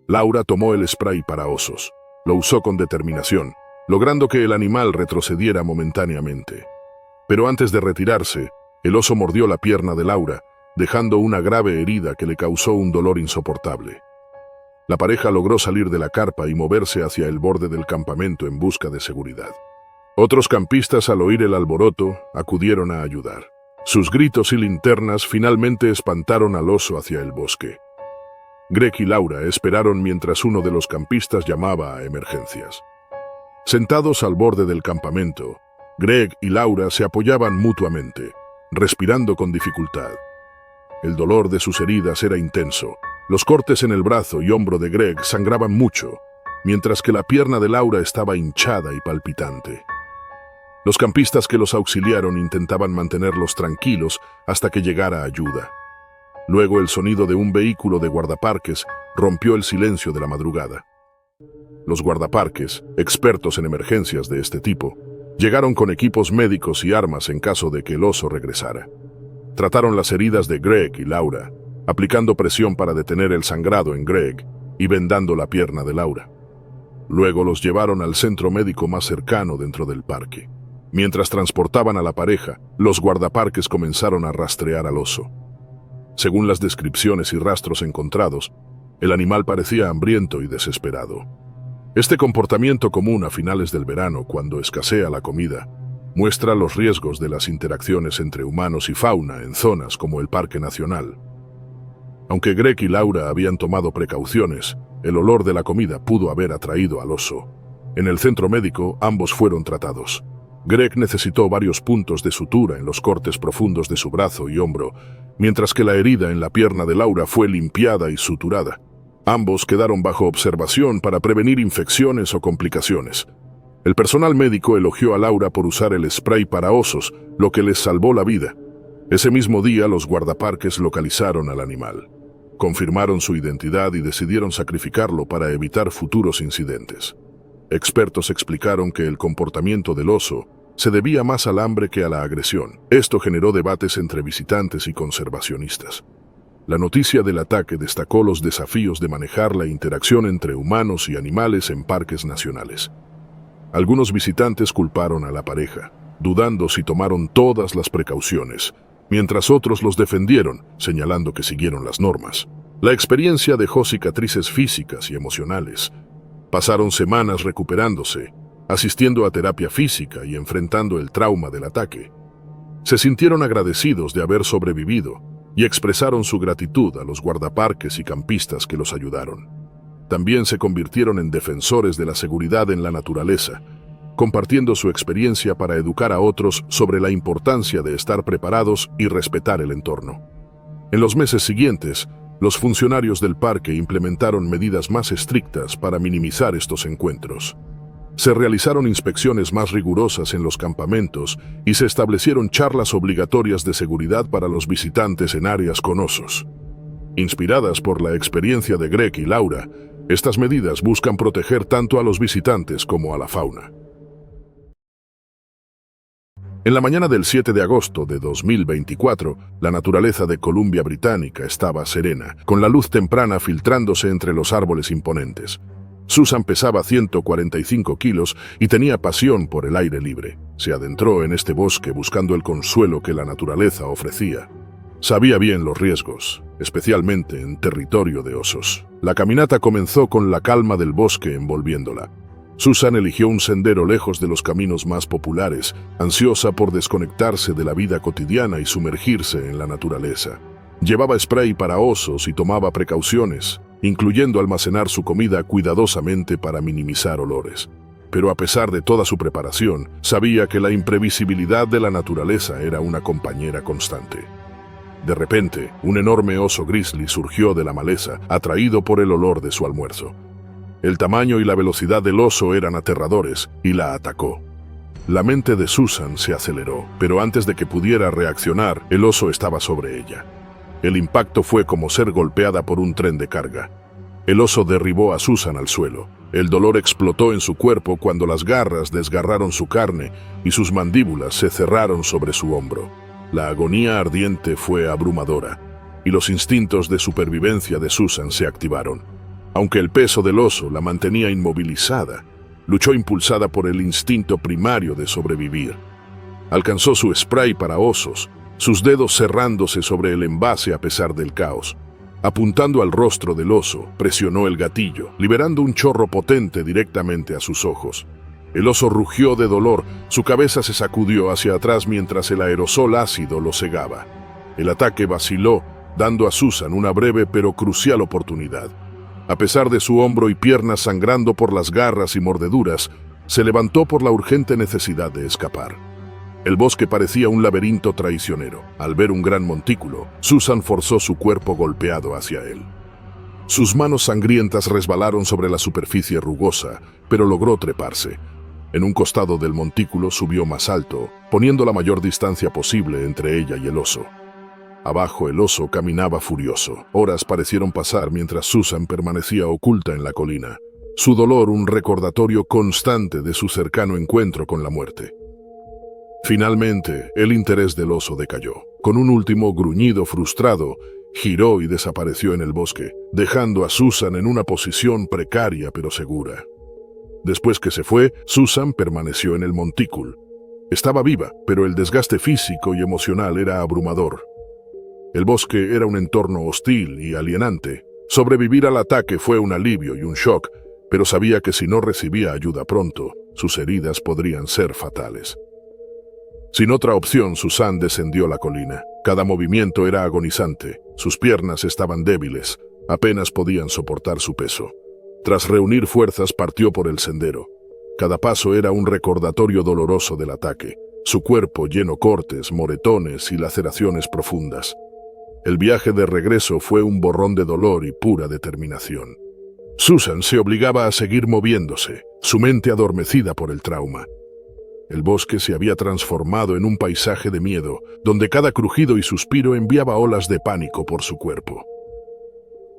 Laura tomó el spray para osos. Lo usó con determinación, logrando que el animal retrocediera momentáneamente. Pero antes de retirarse, el oso mordió la pierna de Laura, dejando una grave herida que le causó un dolor insoportable. La pareja logró salir de la carpa y moverse hacia el borde del campamento en busca de seguridad. Otros campistas, al oír el alboroto, acudieron a ayudar. Sus gritos y linternas finalmente espantaron al oso hacia el bosque. Greg y Laura esperaron mientras uno de los campistas llamaba a emergencias. Sentados al borde del campamento, Greg y Laura se apoyaban mutuamente, respirando con dificultad. El dolor de sus heridas era intenso. Los cortes en el brazo y hombro de Greg sangraban mucho, mientras que la pierna de Laura estaba hinchada y palpitante. Los campistas que los auxiliaron intentaban mantenerlos tranquilos hasta que llegara ayuda. Luego el sonido de un vehículo de guardaparques rompió el silencio de la madrugada. Los guardaparques, expertos en emergencias de este tipo, llegaron con equipos médicos y armas en caso de que el oso regresara. Trataron las heridas de Greg y Laura, aplicando presión para detener el sangrado en Greg y vendando la pierna de Laura. Luego los llevaron al centro médico más cercano dentro del parque. Mientras transportaban a la pareja, los guardaparques comenzaron a rastrear al oso. Según las descripciones y rastros encontrados, el animal parecía hambriento y desesperado. Este comportamiento común a finales del verano, cuando escasea la comida, muestra los riesgos de las interacciones entre humanos y fauna en zonas como el Parque Nacional. Aunque Greg y Laura habían tomado precauciones, el olor de la comida pudo haber atraído al oso. En el centro médico, ambos fueron tratados. Greg necesitó varios puntos de sutura en los cortes profundos de su brazo y hombro, mientras que la herida en la pierna de Laura fue limpiada y suturada. Ambos quedaron bajo observación para prevenir infecciones o complicaciones. El personal médico elogió a Laura por usar el spray para osos, lo que les salvó la vida. Ese mismo día, los guardaparques localizaron al animal. Confirmaron su identidad y decidieron sacrificarlo para evitar futuros incidentes. Expertos explicaron que el comportamiento del oso se debía más al hambre que a la agresión. Esto generó debates entre visitantes y conservacionistas. La noticia del ataque destacó los desafíos de manejar la interacción entre humanos y animales en parques nacionales. Algunos visitantes culparon a la pareja, dudando si tomaron todas las precauciones, mientras otros los defendieron, señalando que siguieron las normas. La experiencia dejó cicatrices físicas y emocionales. Pasaron semanas recuperándose, asistiendo a terapia física y enfrentando el trauma del ataque. Se sintieron agradecidos de haber sobrevivido y expresaron su gratitud a los guardaparques y campistas que los ayudaron. También se convirtieron en defensores de la seguridad en la naturaleza, compartiendo su experiencia para educar a otros sobre la importancia de estar preparados y respetar el entorno. En los meses siguientes, los funcionarios del parque implementaron medidas más estrictas para minimizar estos encuentros. Se realizaron inspecciones más rigurosas en los campamentos y se establecieron charlas obligatorias de seguridad para los visitantes en áreas con osos. Inspiradas por la experiencia de Greg y Laura, estas medidas buscan proteger tanto a los visitantes como a la fauna. En la mañana del 7 de agosto de 2024, la naturaleza de Columbia Británica estaba serena, con la luz temprana filtrándose entre los árboles imponentes. Susan pesaba 145 kilos y tenía pasión por el aire libre. Se adentró en este bosque buscando el consuelo que la naturaleza ofrecía. Sabía bien los riesgos, especialmente en territorio de osos. La caminata comenzó con la calma del bosque envolviéndola. Susan eligió un sendero lejos de los caminos más populares, ansiosa por desconectarse de la vida cotidiana y sumergirse en la naturaleza. Llevaba spray para osos y tomaba precauciones, incluyendo almacenar su comida cuidadosamente para minimizar olores. Pero a pesar de toda su preparación, sabía que la imprevisibilidad de la naturaleza era una compañera constante. De repente, un enorme oso grizzly surgió de la maleza, atraído por el olor de su almuerzo. El tamaño y la velocidad del oso eran aterradores y la atacó. La mente de Susan se aceleró, pero antes de que pudiera reaccionar, el oso estaba sobre ella. El impacto fue como ser golpeada por un tren de carga. El oso derribó a Susan al suelo. El dolor explotó en su cuerpo cuando las garras desgarraron su carne y sus mandíbulas se cerraron sobre su hombro. La agonía ardiente fue abrumadora, y los instintos de supervivencia de Susan se activaron. Aunque el peso del oso la mantenía inmovilizada, luchó impulsada por el instinto primario de sobrevivir. Alcanzó su spray para osos, sus dedos cerrándose sobre el envase a pesar del caos. Apuntando al rostro del oso, presionó el gatillo, liberando un chorro potente directamente a sus ojos. El oso rugió de dolor, su cabeza se sacudió hacia atrás mientras el aerosol ácido lo cegaba. El ataque vaciló, dando a Susan una breve pero crucial oportunidad. A pesar de su hombro y piernas sangrando por las garras y mordeduras, se levantó por la urgente necesidad de escapar. El bosque parecía un laberinto traicionero. Al ver un gran montículo, Susan forzó su cuerpo golpeado hacia él. Sus manos sangrientas resbalaron sobre la superficie rugosa, pero logró treparse. En un costado del montículo subió más alto, poniendo la mayor distancia posible entre ella y el oso. Abajo el oso caminaba furioso. Horas parecieron pasar mientras Susan permanecía oculta en la colina. su dolor un recordatorio constante de su cercano encuentro con la muerte. Finalmente, el interés del oso decayó. Con un último gruñido frustrado, giró y desapareció en el bosque, dejando a Susan en una posición precaria pero segura. Después que se fue, Susan permaneció en el montículo. Estaba viva, pero el desgaste físico y emocional era abrumador. El bosque era un entorno hostil y alienante. Sobrevivir al ataque fue un alivio y un shock, pero sabía que si no recibía ayuda pronto, sus heridas podrían ser fatales. Sin otra opción, Susan descendió la colina. Cada movimiento era agonizante. Sus piernas estaban débiles. Apenas podían soportar su peso. Tras reunir fuerzas, partió por el sendero. Cada paso era un recordatorio doloroso del ataque. Su cuerpo lleno de cortes, moretones y laceraciones profundas. El viaje de regreso fue un borrón de dolor y pura determinación. Susan se obligaba a seguir moviéndose, su mente adormecida por el trauma. El bosque se había transformado en un paisaje de miedo, donde cada crujido y suspiro enviaba olas de pánico por su cuerpo.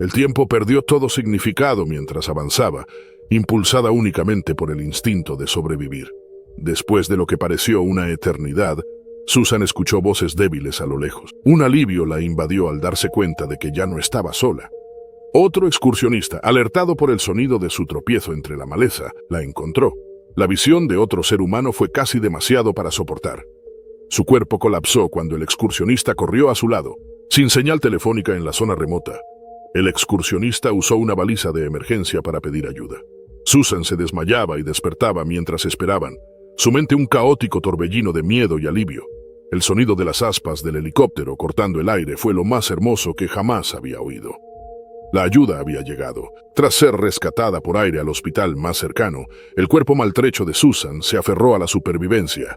El tiempo perdió todo significado mientras avanzaba, impulsada únicamente por el instinto de sobrevivir. Después de lo que pareció una eternidad, Susan escuchó voces débiles a lo lejos. Un alivio la invadió al darse cuenta de que ya no estaba sola. Otro excursionista, alertado por el sonido de su tropiezo entre la maleza, la encontró. La visión de otro ser humano fue casi demasiado para soportar. Su cuerpo colapsó cuando el excursionista corrió a su lado, sin señal telefónica en la zona remota. El excursionista usó una baliza de emergencia para pedir ayuda. Susan se desmayaba y despertaba mientras esperaban, su mente un caótico torbellino de miedo y alivio. El sonido de las aspas del helicóptero cortando el aire fue lo más hermoso que jamás había oído. La ayuda había llegado. Tras ser rescatada por aire al hospital más cercano, el cuerpo maltrecho de Susan se aferró a la supervivencia.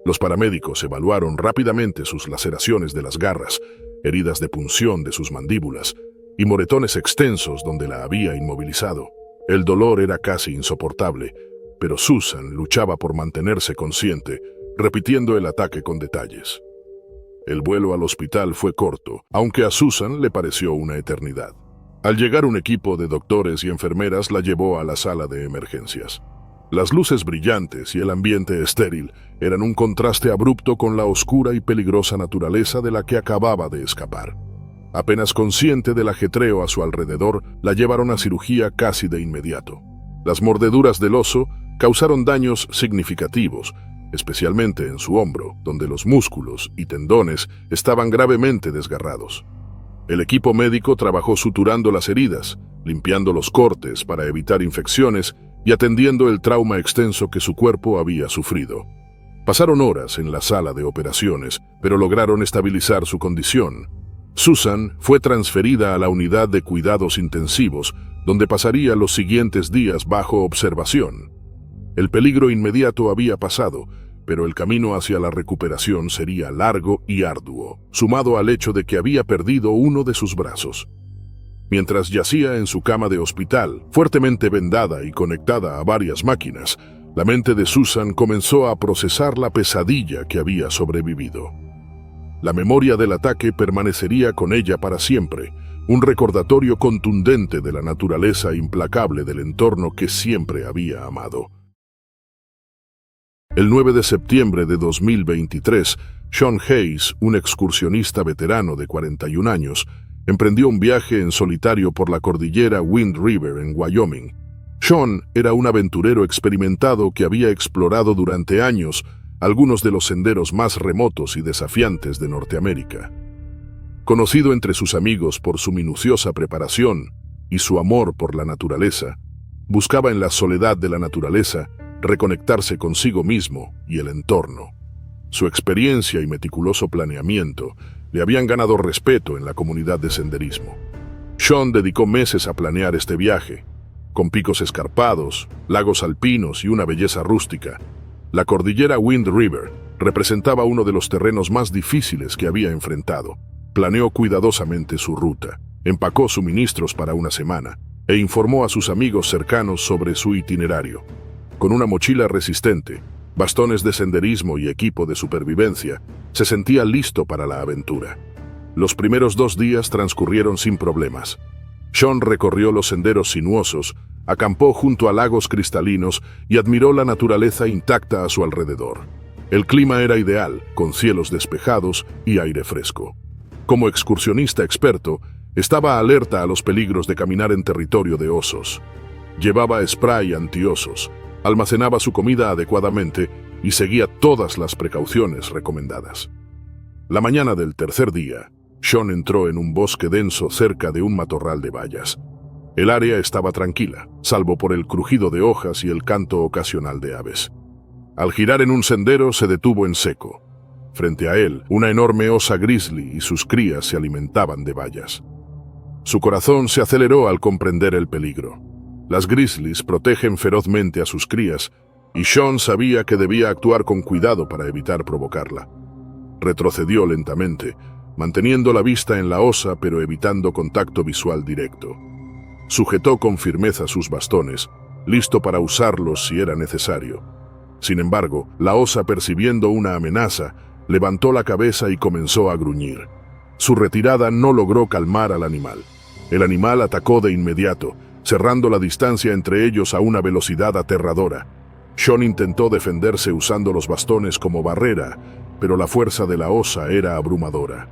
Los paramédicos evaluaron rápidamente sus laceraciones de las garras, heridas de punción de sus mandíbulas y moretones extensos donde la había inmovilizado. El dolor era casi insoportable, pero Susan luchaba por mantenerse consciente, repitiendo el ataque con detalles. El vuelo al hospital fue corto, aunque a Susan le pareció una eternidad. Al llegar un equipo de doctores y enfermeras la llevó a la sala de emergencias. Las luces brillantes y el ambiente estéril eran un contraste abrupto con la oscura y peligrosa naturaleza de la que acababa de escapar. Apenas consciente del ajetreo a su alrededor, la llevaron a cirugía casi de inmediato. Las mordeduras del oso causaron daños significativos, especialmente en su hombro, donde los músculos y tendones estaban gravemente desgarrados. El equipo médico trabajó suturando las heridas, limpiando los cortes para evitar infecciones y atendiendo el trauma extenso que su cuerpo había sufrido. Pasaron horas en la sala de operaciones, pero lograron estabilizar su condición. Susan fue transferida a la unidad de cuidados intensivos, donde pasaría los siguientes días bajo observación. El peligro inmediato había pasado, pero el camino hacia la recuperación sería largo y arduo, sumado al hecho de que había perdido uno de sus brazos. Mientras yacía en su cama de hospital, fuertemente vendada y conectada a varias máquinas, la mente de Susan comenzó a procesar la pesadilla que había sobrevivido. La memoria del ataque permanecería con ella para siempre, un recordatorio contundente de la naturaleza implacable del entorno que siempre había amado. El 9 de septiembre de 2023, Sean Hayes, un excursionista veterano de 41 años, emprendió un viaje en solitario por la cordillera Wind River en Wyoming. Sean era un aventurero experimentado que había explorado durante años algunos de los senderos más remotos y desafiantes de Norteamérica. Conocido entre sus amigos por su minuciosa preparación y su amor por la naturaleza, buscaba en la soledad de la naturaleza reconectarse consigo mismo y el entorno. Su experiencia y meticuloso planeamiento le habían ganado respeto en la comunidad de senderismo. Sean dedicó meses a planear este viaje, con picos escarpados, lagos alpinos y una belleza rústica. La cordillera Wind River representaba uno de los terrenos más difíciles que había enfrentado. Planeó cuidadosamente su ruta, empacó suministros para una semana e informó a sus amigos cercanos sobre su itinerario. Con una mochila resistente, bastones de senderismo y equipo de supervivencia, se sentía listo para la aventura. Los primeros 2 días transcurrieron sin problemas. Sean recorrió los senderos sinuosos, Acampó junto a lagos cristalinos y admiró la naturaleza intacta a su alrededor. El clima era ideal, con cielos despejados y aire fresco. Como excursionista experto, estaba alerta a los peligros de caminar en territorio de osos. Llevaba spray antiosos, almacenaba su comida adecuadamente y seguía todas las precauciones recomendadas. La mañana del tercer día, Sean entró en un bosque denso cerca de un matorral de bayas. El área estaba tranquila, salvo por el crujido de hojas y el canto ocasional de aves. Al girar en un sendero, se detuvo en seco. Frente a él, una enorme osa grizzly y sus crías se alimentaban de bayas. Su corazón se aceleró al comprender el peligro. Las grizzlies protegen ferozmente a sus crías, y Sean sabía que debía actuar con cuidado para evitar provocarla. Retrocedió lentamente, manteniendo la vista en la osa pero evitando contacto visual directo. Sujetó con firmeza sus bastones, listo para usarlos si era necesario. Sin embargo, la osa, percibiendo una amenaza, levantó la cabeza y comenzó a gruñir. Su retirada no logró calmar al animal. El animal atacó de inmediato, cerrando la distancia entre ellos a una velocidad aterradora. Sean intentó defenderse usando los bastones como barrera, pero la fuerza de la osa era abrumadora.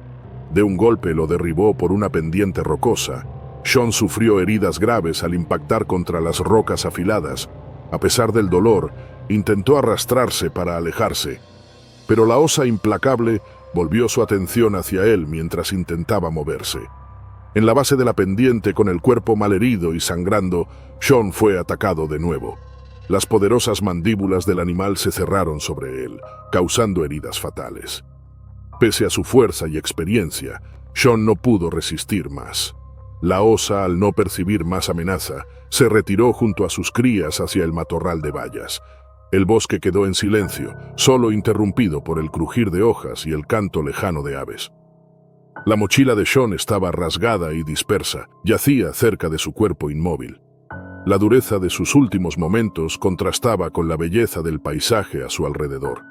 De un golpe lo derribó por una pendiente rocosa. Sean sufrió heridas graves al impactar contra las rocas afiladas. A pesar del dolor, intentó arrastrarse para alejarse, pero la osa implacable volvió su atención hacia él mientras intentaba moverse. En la base de la pendiente, con el cuerpo malherido y sangrando, Sean fue atacado de nuevo. Las poderosas mandíbulas del animal se cerraron sobre él, causando heridas fatales. Pese a su fuerza y experiencia, Sean no pudo resistir más. La osa, al no percibir más amenaza, se retiró junto a sus crías hacia el matorral de bayas. El bosque quedó en silencio, solo interrumpido por el crujir de hojas y el canto lejano de aves. La mochila de Sean estaba rasgada y dispersa, yacía cerca de su cuerpo inmóvil. La dureza de sus últimos momentos contrastaba con la belleza del paisaje a su alrededor.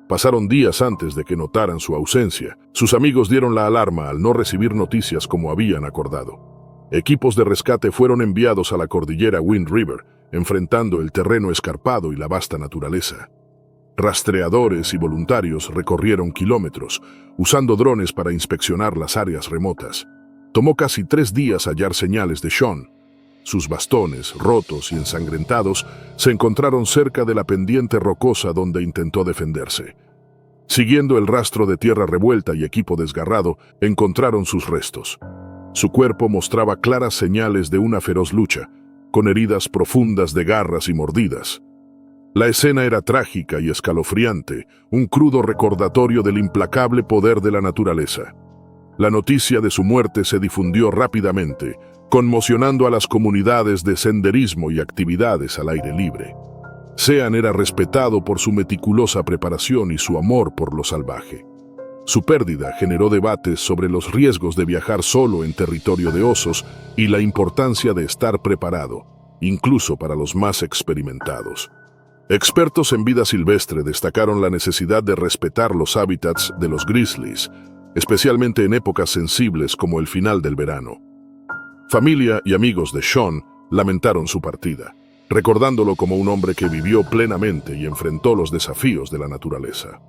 Pasaron días antes de que notaran su ausencia. Sus amigos dieron la alarma al no recibir noticias como habían acordado. Equipos de rescate fueron enviados a la cordillera Wind River, enfrentando el terreno escarpado y la vasta naturaleza. Rastreadores y voluntarios recorrieron kilómetros, usando drones para inspeccionar las áreas remotas. Tomó casi 3 días hallar señales de Sean. Sus bastones, rotos y ensangrentados, se encontraron cerca de la pendiente rocosa donde intentó defenderse. Siguiendo el rastro de tierra revuelta y equipo desgarrado, encontraron sus restos. Su cuerpo mostraba claras señales de una feroz lucha, con heridas profundas de garras y mordidas. La escena era trágica y escalofriante, un crudo recordatorio del implacable poder de la naturaleza. La noticia de su muerte se difundió rápidamente, conmocionando a las comunidades de senderismo y actividades al aire libre. Sean era respetado por su meticulosa preparación y su amor por lo salvaje. Su pérdida generó debates sobre los riesgos de viajar solo en territorio de osos y la importancia de estar preparado, incluso para los más experimentados. Expertos en vida silvestre destacaron la necesidad de respetar los hábitats de los grizzlies, especialmente en épocas sensibles como el final del verano. Familia y amigos de Sean lamentaron su partida, recordándolo como un hombre que vivió plenamente y enfrentó los desafíos de la naturaleza.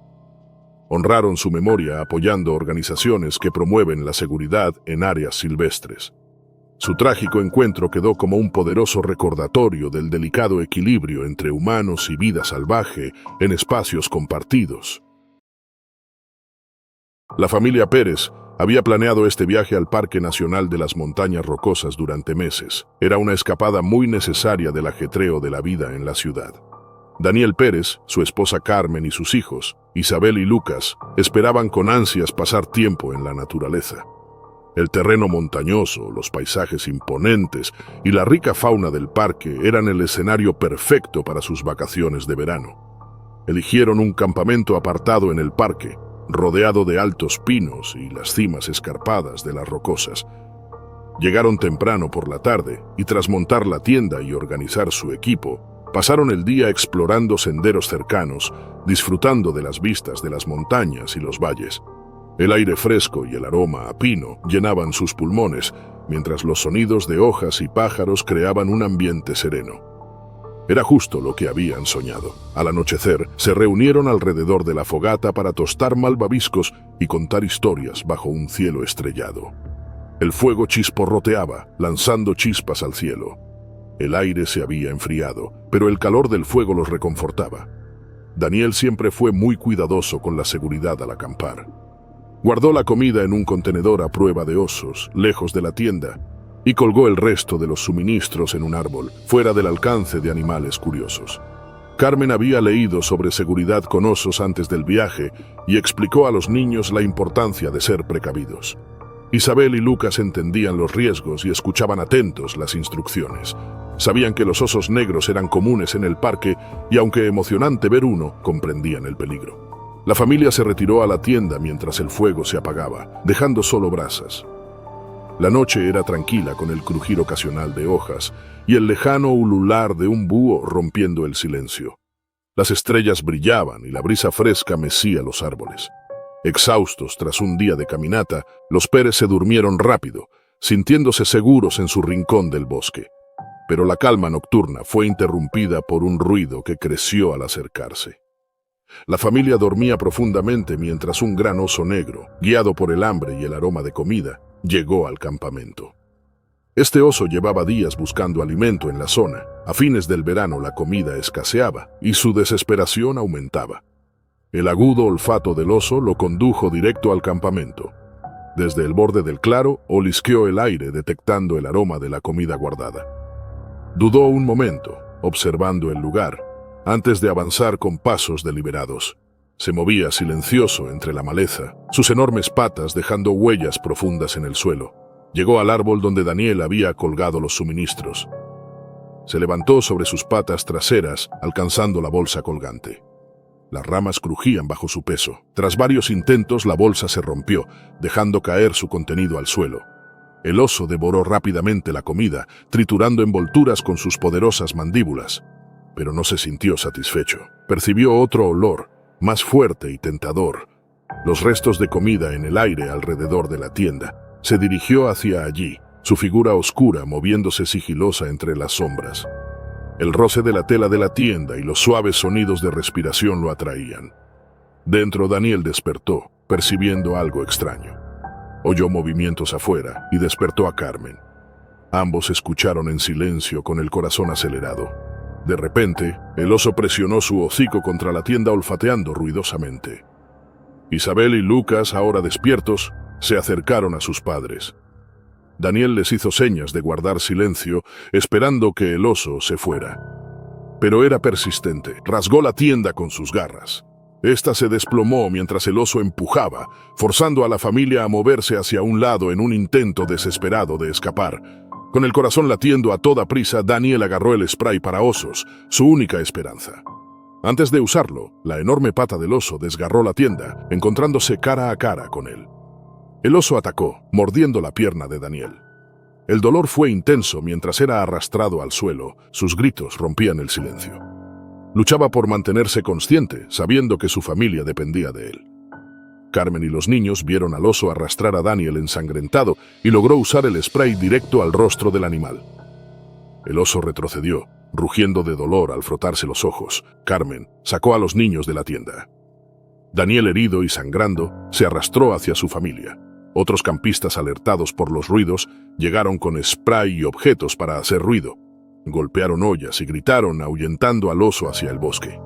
Honraron su memoria apoyando organizaciones que promueven la seguridad en áreas silvestres. Su trágico encuentro quedó como un poderoso recordatorio del delicado equilibrio entre humanos y vida salvaje en espacios compartidos. La familia Pérez había planeado este viaje al Parque Nacional de las Montañas Rocosas durante meses. Era una escapada muy necesaria del ajetreo de la vida en la ciudad. Daniel Pérez, su esposa Carmen y sus hijos, Isabel y Lucas, esperaban con ansias pasar tiempo en la naturaleza. El terreno montañoso, los paisajes imponentes y la rica fauna del parque eran el escenario perfecto para sus vacaciones de verano. Eligieron un campamento apartado en el parque, rodeado de altos pinos y las cimas escarpadas de las rocosas. Llegaron temprano por la tarde y tras montar la tienda y organizar su equipo, pasaron el día explorando senderos cercanos, disfrutando de las vistas de las montañas y los valles. El aire fresco y el aroma a pino llenaban sus pulmones, mientras los sonidos de hojas y pájaros creaban un ambiente sereno. Era justo lo que habían soñado. Al anochecer, se reunieron alrededor de la fogata para tostar malvaviscos y contar historias bajo un cielo estrellado. El fuego chisporroteaba, lanzando chispas al cielo. El aire se había enfriado, pero el calor del fuego los reconfortaba. Daniel siempre fue muy cuidadoso con la seguridad al acampar. Guardó la comida en un contenedor a prueba de osos, lejos de la tienda, y colgó el resto de los suministros en un árbol, fuera del alcance de animales curiosos. Carmen había leído sobre seguridad con osos antes del viaje y explicó a los niños la importancia de ser precavidos. Isabel y Lucas entendían los riesgos y escuchaban atentos las instrucciones. Sabían que los osos negros eran comunes en el parque y, aunque emocionante ver uno, comprendían el peligro. La familia se retiró a la tienda mientras el fuego se apagaba, dejando solo brasas. La noche era tranquila con el crujir ocasional de hojas y el lejano ulular de un búho rompiendo el silencio. Las estrellas brillaban y la brisa fresca mecía los árboles. Exhaustos tras un día de caminata, los Pérez se durmieron rápido, sintiéndose seguros en su rincón del bosque. Pero la calma nocturna fue interrumpida por un ruido que creció al acercarse. La familia dormía profundamente mientras un gran oso negro, guiado por el hambre y el aroma de comida, llegó al campamento. Este oso llevaba días buscando alimento en la zona. A fines del verano la comida escaseaba y su desesperación aumentaba. El agudo olfato del oso lo condujo directo al campamento. Desde el borde del claro, olisqueó el aire detectando el aroma de la comida guardada. Dudó un momento, observando el lugar, antes de avanzar con pasos deliberados. Se movía silencioso entre la maleza, sus enormes patas dejando huellas profundas en el suelo. Llegó al árbol donde Daniel había colgado los suministros. Se levantó sobre sus patas traseras, alcanzando la bolsa colgante. Las ramas crujían bajo su peso. Tras varios intentos, la bolsa se rompió, dejando caer su contenido al suelo. El oso devoró rápidamente la comida, triturando envolturas con sus poderosas mandíbulas. Pero no se sintió satisfecho. Percibió otro olor, más fuerte y tentador. Los restos de comida en el aire alrededor de la tienda. Se dirigió hacia allí, su figura oscura moviéndose sigilosa entre las sombras. El roce de la tela de la tienda y los suaves sonidos de respiración lo atraían. Dentro, Daniel despertó, percibiendo algo extraño. Oyó movimientos afuera y despertó a Carmen. Ambos escucharon en silencio con el corazón acelerado. De repente, el oso presionó su hocico contra la tienda olfateando ruidosamente. Isabel y Lucas, ahora despiertos, se acercaron a sus padres. Daniel les hizo señas de guardar silencio, esperando que el oso se fuera. Pero era persistente. Rasgó la tienda con sus garras. Esta se desplomó mientras el oso empujaba, forzando a la familia a moverse hacia un lado en un intento desesperado de escapar. Con el corazón latiendo a toda prisa, Daniel agarró el spray para osos, su única esperanza. Antes de usarlo, la enorme pata del oso desgarró la tienda, encontrándose cara a cara con él. El oso atacó, mordiendo la pierna de Daniel. El dolor fue intenso mientras era arrastrado al suelo, sus gritos rompían el silencio. Luchaba por mantenerse consciente, sabiendo que su familia dependía de él. Carmen y los niños vieron al oso arrastrar a Daniel ensangrentado y logró usar el spray directo al rostro del animal. El oso retrocedió, rugiendo de dolor al frotarse los ojos. Carmen sacó a los niños de la tienda. Daniel, herido y sangrando, se arrastró hacia su familia. Otros campistas, alertados por los ruidos, llegaron con spray y objetos para hacer ruido. Golpearon ollas y gritaron, ahuyentando al oso hacia el bosque.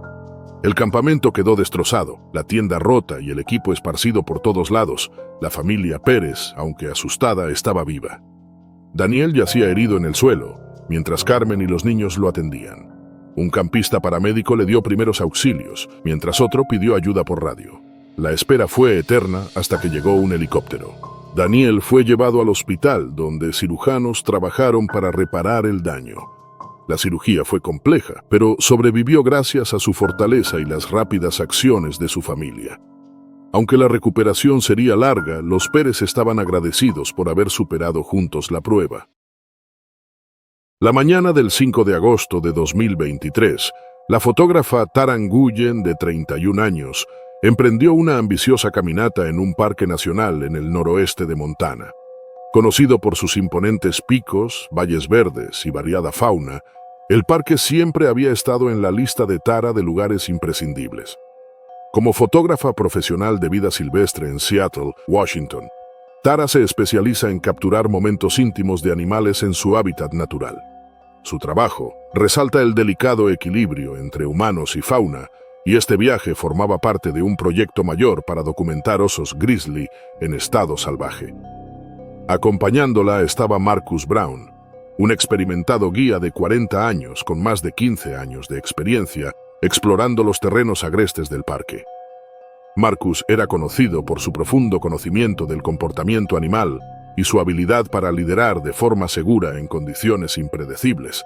El campamento quedó destrozado, la tienda rota y el equipo esparcido por todos lados. La familia Pérez, aunque asustada, estaba viva. Daniel yacía herido en el suelo, mientras Carmen y los niños lo atendían. Un campista paramédico le dio primeros auxilios, mientras otro pidió ayuda por radio. La espera fue eterna hasta que llegó un helicóptero. Daniel fue llevado al hospital, donde cirujanos trabajaron para reparar el daño. La cirugía fue compleja, pero sobrevivió gracias a su fortaleza y las rápidas acciones de su familia. Aunque la recuperación sería larga, los Pérez estaban agradecidos por haber superado juntos la prueba. La mañana del 5 de agosto de 2023, la fotógrafa Tara Nguyen, de 31 años, emprendió una ambiciosa caminata en un parque nacional en el noroeste de Montana. Conocido por sus imponentes picos, valles verdes y variada fauna, el parque siempre había estado en la lista de Tara de lugares imprescindibles. Como fotógrafa profesional de vida silvestre en Seattle, Washington, Tara se especializa en capturar momentos íntimos de animales en su hábitat natural. Su trabajo resalta el delicado equilibrio entre humanos y fauna, y este viaje formaba parte de un proyecto mayor para documentar osos grizzly en estado salvaje. Acompañándola estaba Marcus Brown, un experimentado guía de 40 años con más de 15 años de experiencia explorando los terrenos agrestes del parque. Marcus era conocido por su profundo conocimiento del comportamiento animal y su habilidad para liderar de forma segura en condiciones impredecibles.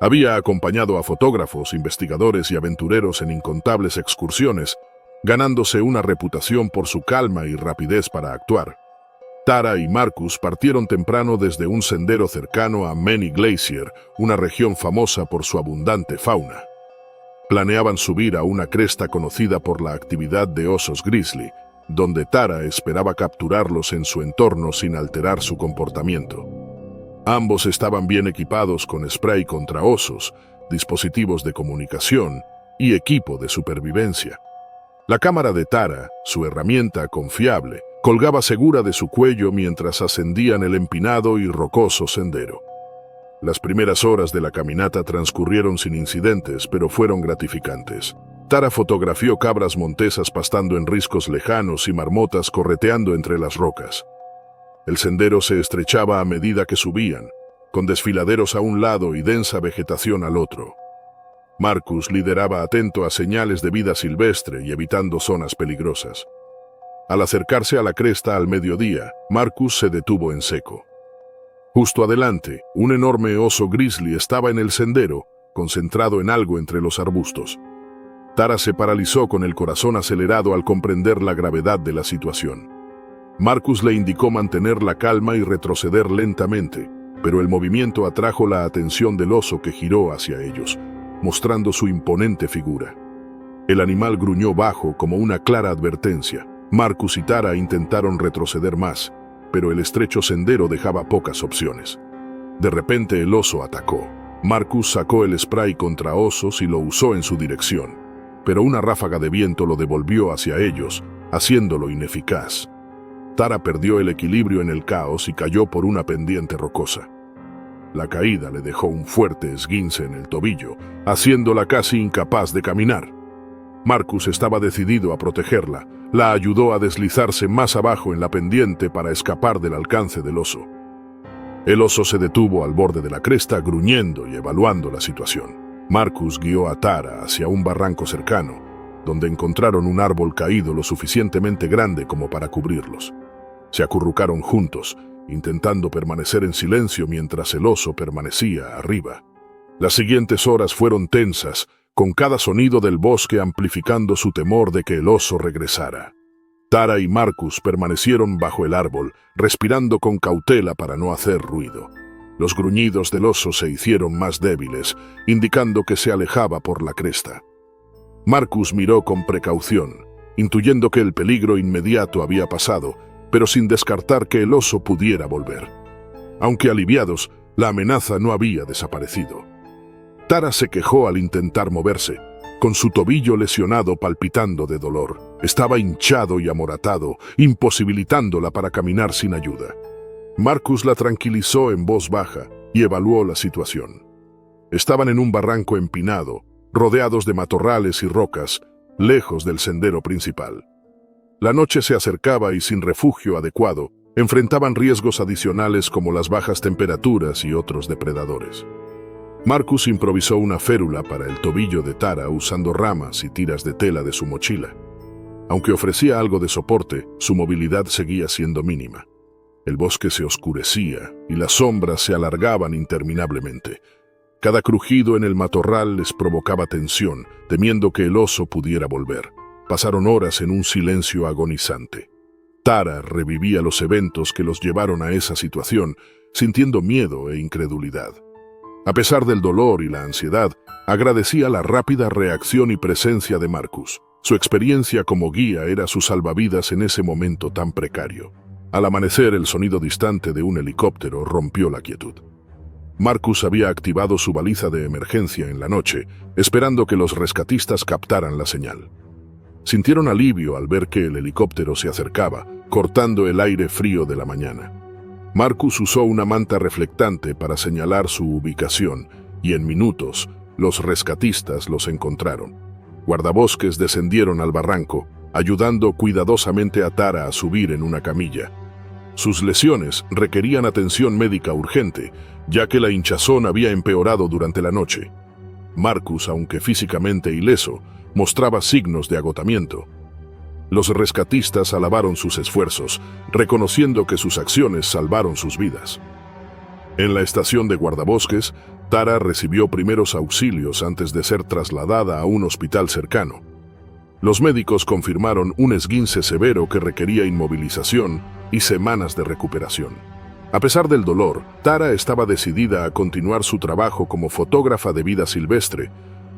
Había acompañado a fotógrafos, investigadores y aventureros en incontables excursiones, ganándose una reputación por su calma y rapidez para actuar. Tara y Marcus partieron temprano desde un sendero cercano a Many Glacier, una región famosa por su abundante fauna. Planeaban subir a una cresta conocida por la actividad de osos grizzly, donde Tara esperaba capturarlos en su entorno sin alterar su comportamiento. Ambos estaban bien equipados con spray contra osos, dispositivos de comunicación y equipo de supervivencia. La cámara de Tara, su herramienta confiable, colgaba segura de su cuello mientras ascendían el empinado y rocoso sendero. Las primeras horas de la caminata transcurrieron sin incidentes, pero fueron gratificantes. Tara fotografió cabras montesas pastando en riscos lejanos y marmotas correteando entre las rocas. El sendero se estrechaba a medida que subían, con desfiladeros a un lado y densa vegetación al otro. Marcus lideraba atento a señales de vida silvestre y evitando zonas peligrosas. Al acercarse a la cresta al mediodía, Marcus se detuvo en seco. Justo adelante, un enorme oso grizzly estaba en el sendero, concentrado en algo entre los arbustos. Tara se paralizó con el corazón acelerado al comprender la gravedad de la situación. Marcus le indicó mantener la calma y retroceder lentamente, pero el movimiento atrajo la atención del oso que giró hacia ellos, mostrando su imponente figura. El animal gruñó bajo como una clara advertencia. Marcus y Tara intentaron retroceder más, pero el estrecho sendero dejaba pocas opciones. De repente el oso atacó. Marcus sacó el spray contra osos y lo usó en su dirección, pero una ráfaga de viento lo devolvió hacia ellos, haciéndolo ineficaz. Tara perdió el equilibrio en el caos y cayó por una pendiente rocosa. La caída le dejó un fuerte esguince en el tobillo, haciéndola casi incapaz de caminar. Marcus estaba decidido a protegerla. La ayudó a deslizarse más abajo en la pendiente para escapar del alcance del oso. El oso se detuvo al borde de la cresta, gruñendo y evaluando la situación. Marcus guió a Tara hacia un barranco cercano, donde encontraron un árbol caído lo suficientemente grande como para cubrirlos. Se acurrucaron juntos, intentando permanecer en silencio mientras el oso permanecía arriba. Las siguientes horas fueron tensas, con cada sonido del bosque amplificando su temor de que el oso regresara. Tara y Marcus permanecieron bajo el árbol, respirando con cautela para no hacer ruido. Los gruñidos del oso se hicieron más débiles, indicando que se alejaba por la cresta. Marcus miró con precaución, intuyendo que el peligro inmediato había pasado, pero sin descartar que el oso pudiera volver. Aunque aliviados, la amenaza no había desaparecido. Tara se quejó al intentar moverse, con su tobillo lesionado palpitando de dolor. Estaba hinchado y amoratado, imposibilitándola para caminar sin ayuda. Marcus la tranquilizó en voz baja y evaluó la situación. Estaban en un barranco empinado, rodeados de matorrales y rocas, lejos del sendero principal. La noche se acercaba y sin refugio adecuado, enfrentaban riesgos adicionales como las bajas temperaturas y otros depredadores. Marcus improvisó una férula para el tobillo de Tara usando ramas y tiras de tela de su mochila. Aunque ofrecía algo de soporte, su movilidad seguía siendo mínima. El bosque se oscurecía y las sombras se alargaban interminablemente. Cada crujido en el matorral les provocaba tensión, temiendo que el oso pudiera volver. Pasaron horas en un silencio agonizante. Tara revivía los eventos que los llevaron a esa situación, sintiendo miedo e incredulidad. A pesar del dolor y la ansiedad, agradecía la rápida reacción y presencia de Marcus. Su experiencia como guía era su salvavidas en ese momento tan precario. Al amanecer, el sonido distante de un helicóptero rompió la quietud. Marcus había activado su baliza de emergencia en la noche, esperando que los rescatistas captaran la señal. Sintieron alivio al ver que el helicóptero se acercaba, cortando el aire frío de la mañana. Marcus usó una manta reflectante para señalar su ubicación, y en minutos, los rescatistas los encontraron. Guardabosques descendieron al barranco, ayudando cuidadosamente a Tara a subir en una camilla. Sus lesiones requerían atención médica urgente, ya que la hinchazón había empeorado durante la noche. Marcus, aunque físicamente ileso, mostraba signos de agotamiento. Los rescatistas alabaron sus esfuerzos, reconociendo que sus acciones salvaron sus vidas. En la estación de guardabosques, Tara recibió primeros auxilios antes de ser trasladada a un hospital cercano. Los médicos confirmaron un esguince severo que requería inmovilización y semanas de recuperación. A pesar del dolor, Tara estaba decidida a continuar su trabajo como fotógrafa de vida silvestre,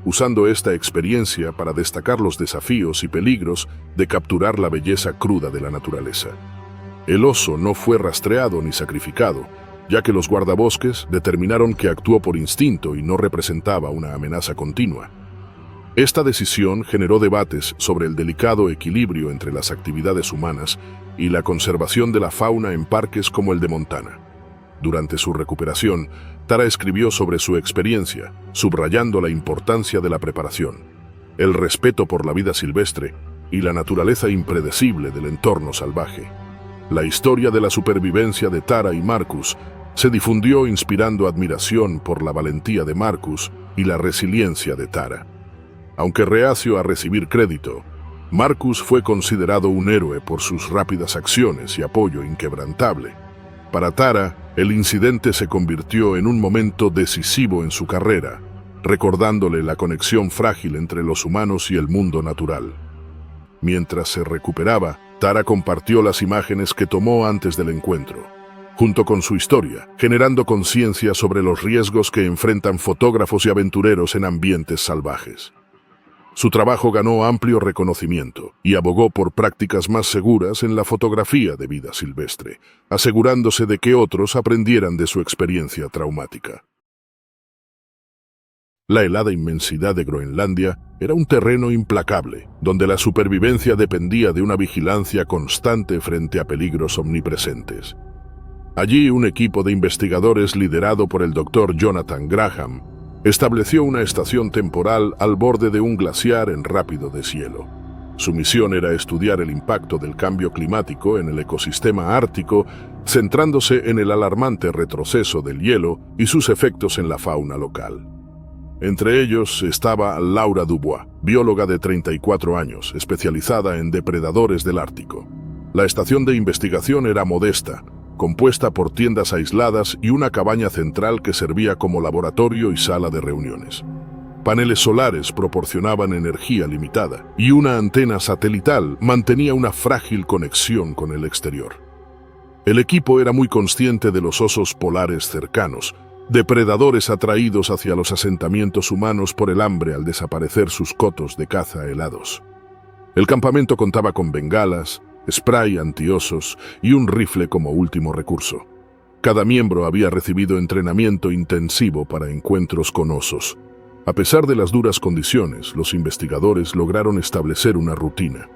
usando esta experiencia para destacar los desafíos y peligros de capturar la belleza cruda de la naturaleza. El oso no fue rastreado ni sacrificado, ya que los guardabosques determinaron que actuó por instinto y no representaba una amenaza continua. Esta decisión generó debates sobre el delicado equilibrio entre las actividades humanas y la conservación de la fauna en parques como el de Montana. Durante su recuperación, Tara escribió sobre su experiencia, subrayando la importancia de la preparación, el respeto por la vida silvestre y la naturaleza impredecible del entorno salvaje. La historia de la supervivencia de Tara y Marcus se difundió inspirando admiración por la valentía de Marcus y la resiliencia de Tara. Aunque reacio a recibir crédito, Marcus fue considerado un héroe por sus rápidas acciones y apoyo inquebrantable. Para Tara, el incidente se convirtió en un momento decisivo en su carrera, recordándole la conexión frágil entre los humanos y el mundo natural. Mientras se recuperaba, Tara compartió las imágenes que tomó antes del encuentro, junto con su historia, generando conciencia sobre los riesgos que enfrentan fotógrafos y aventureros en ambientes salvajes. Su trabajo ganó amplio reconocimiento y abogó por prácticas más seguras en la fotografía de vida silvestre, asegurándose de que otros aprendieran de su experiencia traumática. La helada inmensidad de Groenlandia era un terreno implacable, donde la supervivencia dependía de una vigilancia constante frente a peligros omnipresentes. Allí, un equipo de investigadores liderado por el Dr. Jonathan Graham estableció una estación temporal al borde de un glaciar en rápido deshielo. Su misión era estudiar el impacto del cambio climático en el ecosistema ártico, centrándose en el alarmante retroceso del hielo y sus efectos en la fauna local. Entre ellos estaba Laura Dubois, bióloga de 34 años, especializada en depredadores del Ártico. La estación de investigación era modesta, compuesta por tiendas aisladas y una cabaña central que servía como laboratorio y sala de reuniones. Paneles solares proporcionaban energía limitada y una antena satelital mantenía una frágil conexión con el exterior. El equipo era muy consciente de los osos polares cercanos, depredadores atraídos hacia los asentamientos humanos por el hambre al desaparecer sus cotos de caza helados. El campamento contaba con bengalas, spray antiosos y un rifle como último recurso. Cada miembro había recibido entrenamiento intensivo para encuentros con osos. A pesar de las duras condiciones, los investigadores lograron establecer una rutina.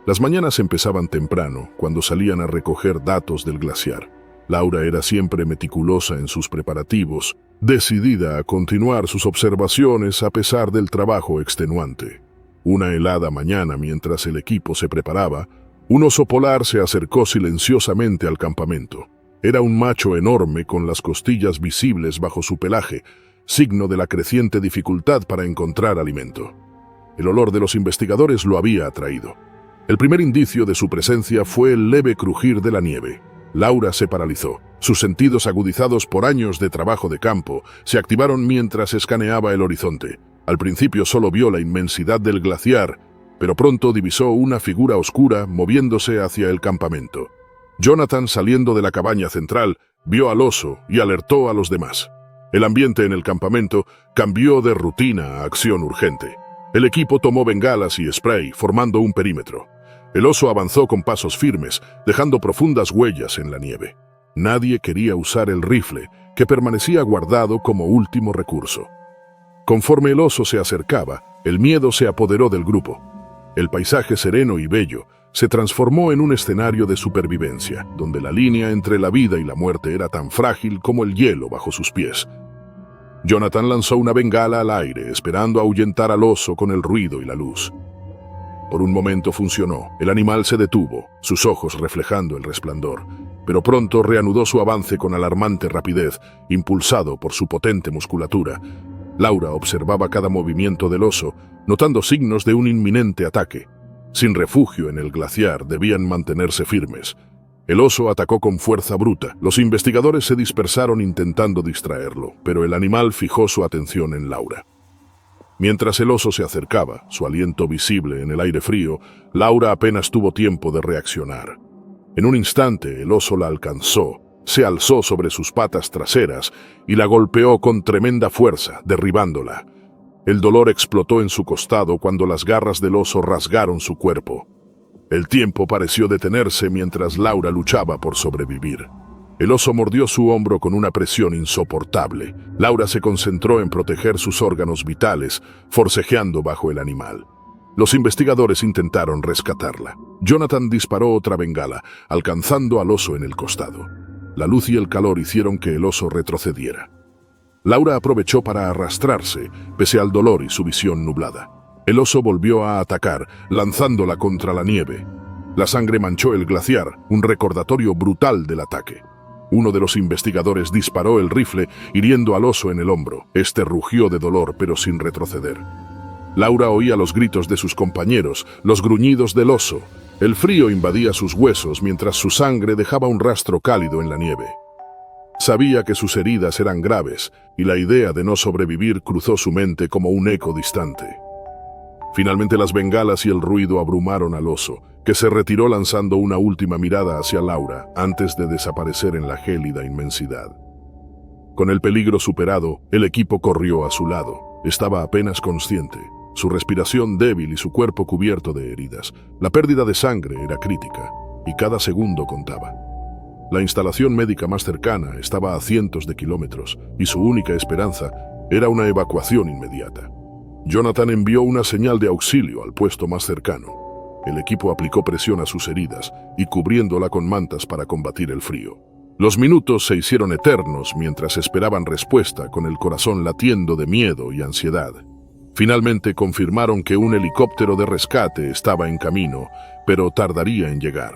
Las mañanas empezaban temprano, cuando salían a recoger datos del glaciar. Laura era siempre meticulosa en sus preparativos, decidida a continuar sus observaciones a pesar del trabajo extenuante. Una helada mañana, mientras el equipo se preparaba, un oso polar se acercó silenciosamente al campamento. Era un macho enorme con las costillas visibles bajo su pelaje, signo de la creciente dificultad para encontrar alimento. El olor de los investigadores lo había atraído. El primer indicio de su presencia fue el leve crujir de la nieve. Laura se paralizó. Sus sentidos agudizados por años de trabajo de campo se activaron mientras escaneaba el horizonte. Al principio solo vio la inmensidad del glaciar, pero pronto divisó una figura oscura moviéndose hacia el campamento. Jonathan, saliendo de la cabaña central, vio al oso y alertó a los demás. El ambiente en el campamento cambió de rutina a acción urgente. El equipo tomó bengalas y spray, formando un perímetro. El oso avanzó con pasos firmes, dejando profundas huellas en la nieve. Nadie quería usar el rifle, que permanecía guardado como último recurso. Conforme el oso se acercaba, el miedo se apoderó del grupo. El paisaje sereno y bello se transformó en un escenario de supervivencia, donde la línea entre la vida y la muerte era tan frágil como el hielo bajo sus pies. Jonathan lanzó una bengala al aire, esperando ahuyentar al oso con el ruido y la luz. Por un momento funcionó. El animal se detuvo, sus ojos reflejando el resplandor, pero pronto reanudó su avance con alarmante rapidez, impulsado por su potente musculatura. Laura observaba cada movimiento del oso, notando signos de un inminente ataque. Sin refugio en el glaciar, debían mantenerse firmes. El oso atacó con fuerza bruta. Los investigadores se dispersaron intentando distraerlo, pero el animal fijó su atención en Laura. Mientras el oso se acercaba, su aliento visible en el aire frío, Laura apenas tuvo tiempo de reaccionar. En un instante, el oso la alcanzó, se alzó sobre sus patas traseras y la golpeó con tremenda fuerza, derribándola. El dolor explotó en su costado cuando las garras del oso rasgaron su cuerpo. El tiempo pareció detenerse mientras Laura luchaba por sobrevivir. El oso mordió su hombro con una presión insoportable. Laura se concentró en proteger sus órganos vitales, forcejeando bajo el animal. Los investigadores intentaron rescatarla. Jonathan disparó otra bengala, alcanzando al oso en el costado. La luz y el calor hicieron que el oso retrocediera. Laura aprovechó para arrastrarse, pese al dolor y su visión nublada. El oso volvió a atacar, lanzándola contra la nieve. La sangre manchó el glaciar, un recordatorio brutal del ataque. Uno de los investigadores disparó el rifle, hiriendo al oso en el hombro. Este rugió de dolor, pero sin retroceder. Laura oía los gritos de sus compañeros, los gruñidos del oso. El frío invadía sus huesos mientras su sangre dejaba un rastro cálido en la nieve. Sabía que sus heridas eran graves, y la idea de no sobrevivir cruzó su mente como un eco distante. Finalmente las bengalas y el ruido abrumaron al oso, que se retiró lanzando una última mirada hacia Laura antes de desaparecer en la gélida inmensidad. Con el peligro superado, el equipo corrió a su lado. Estaba apenas consciente, su respiración débil y su cuerpo cubierto de heridas. La pérdida de sangre era crítica, y cada segundo contaba. La instalación médica más cercana estaba a cientos de kilómetros, y su única esperanza era una evacuación inmediata. Jonathan envió una señal de auxilio al puesto más cercano. El equipo aplicó presión a sus heridas y cubriéndola con mantas para combatir el frío. Los minutos se hicieron eternos mientras esperaban respuesta con el corazón latiendo de miedo y ansiedad. Finalmente confirmaron que un helicóptero de rescate estaba en camino, pero tardaría en llegar.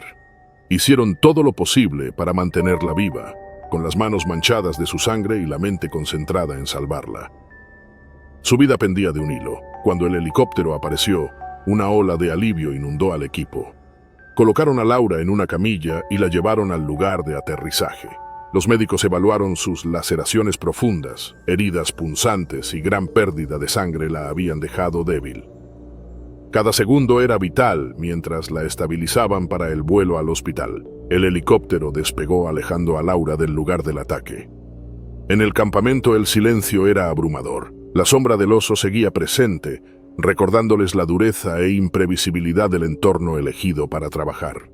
Hicieron todo lo posible para mantenerla viva, con las manos manchadas de su sangre y la mente concentrada en salvarla. Su vida pendía de un hilo. Cuando el helicóptero apareció, una ola de alivio inundó al equipo. Colocaron a Laura en una camilla y la llevaron al lugar de aterrizaje. Los médicos evaluaron sus laceraciones profundas, heridas punzantes y gran pérdida de sangre la habían dejado débil. Cada segundo era vital mientras la estabilizaban para el vuelo al hospital. El helicóptero despegó alejando a Laura del lugar del ataque. En el campamento el silencio era abrumador. La sombra del oso seguía presente, recordándoles la dureza e imprevisibilidad del entorno elegido para trabajar.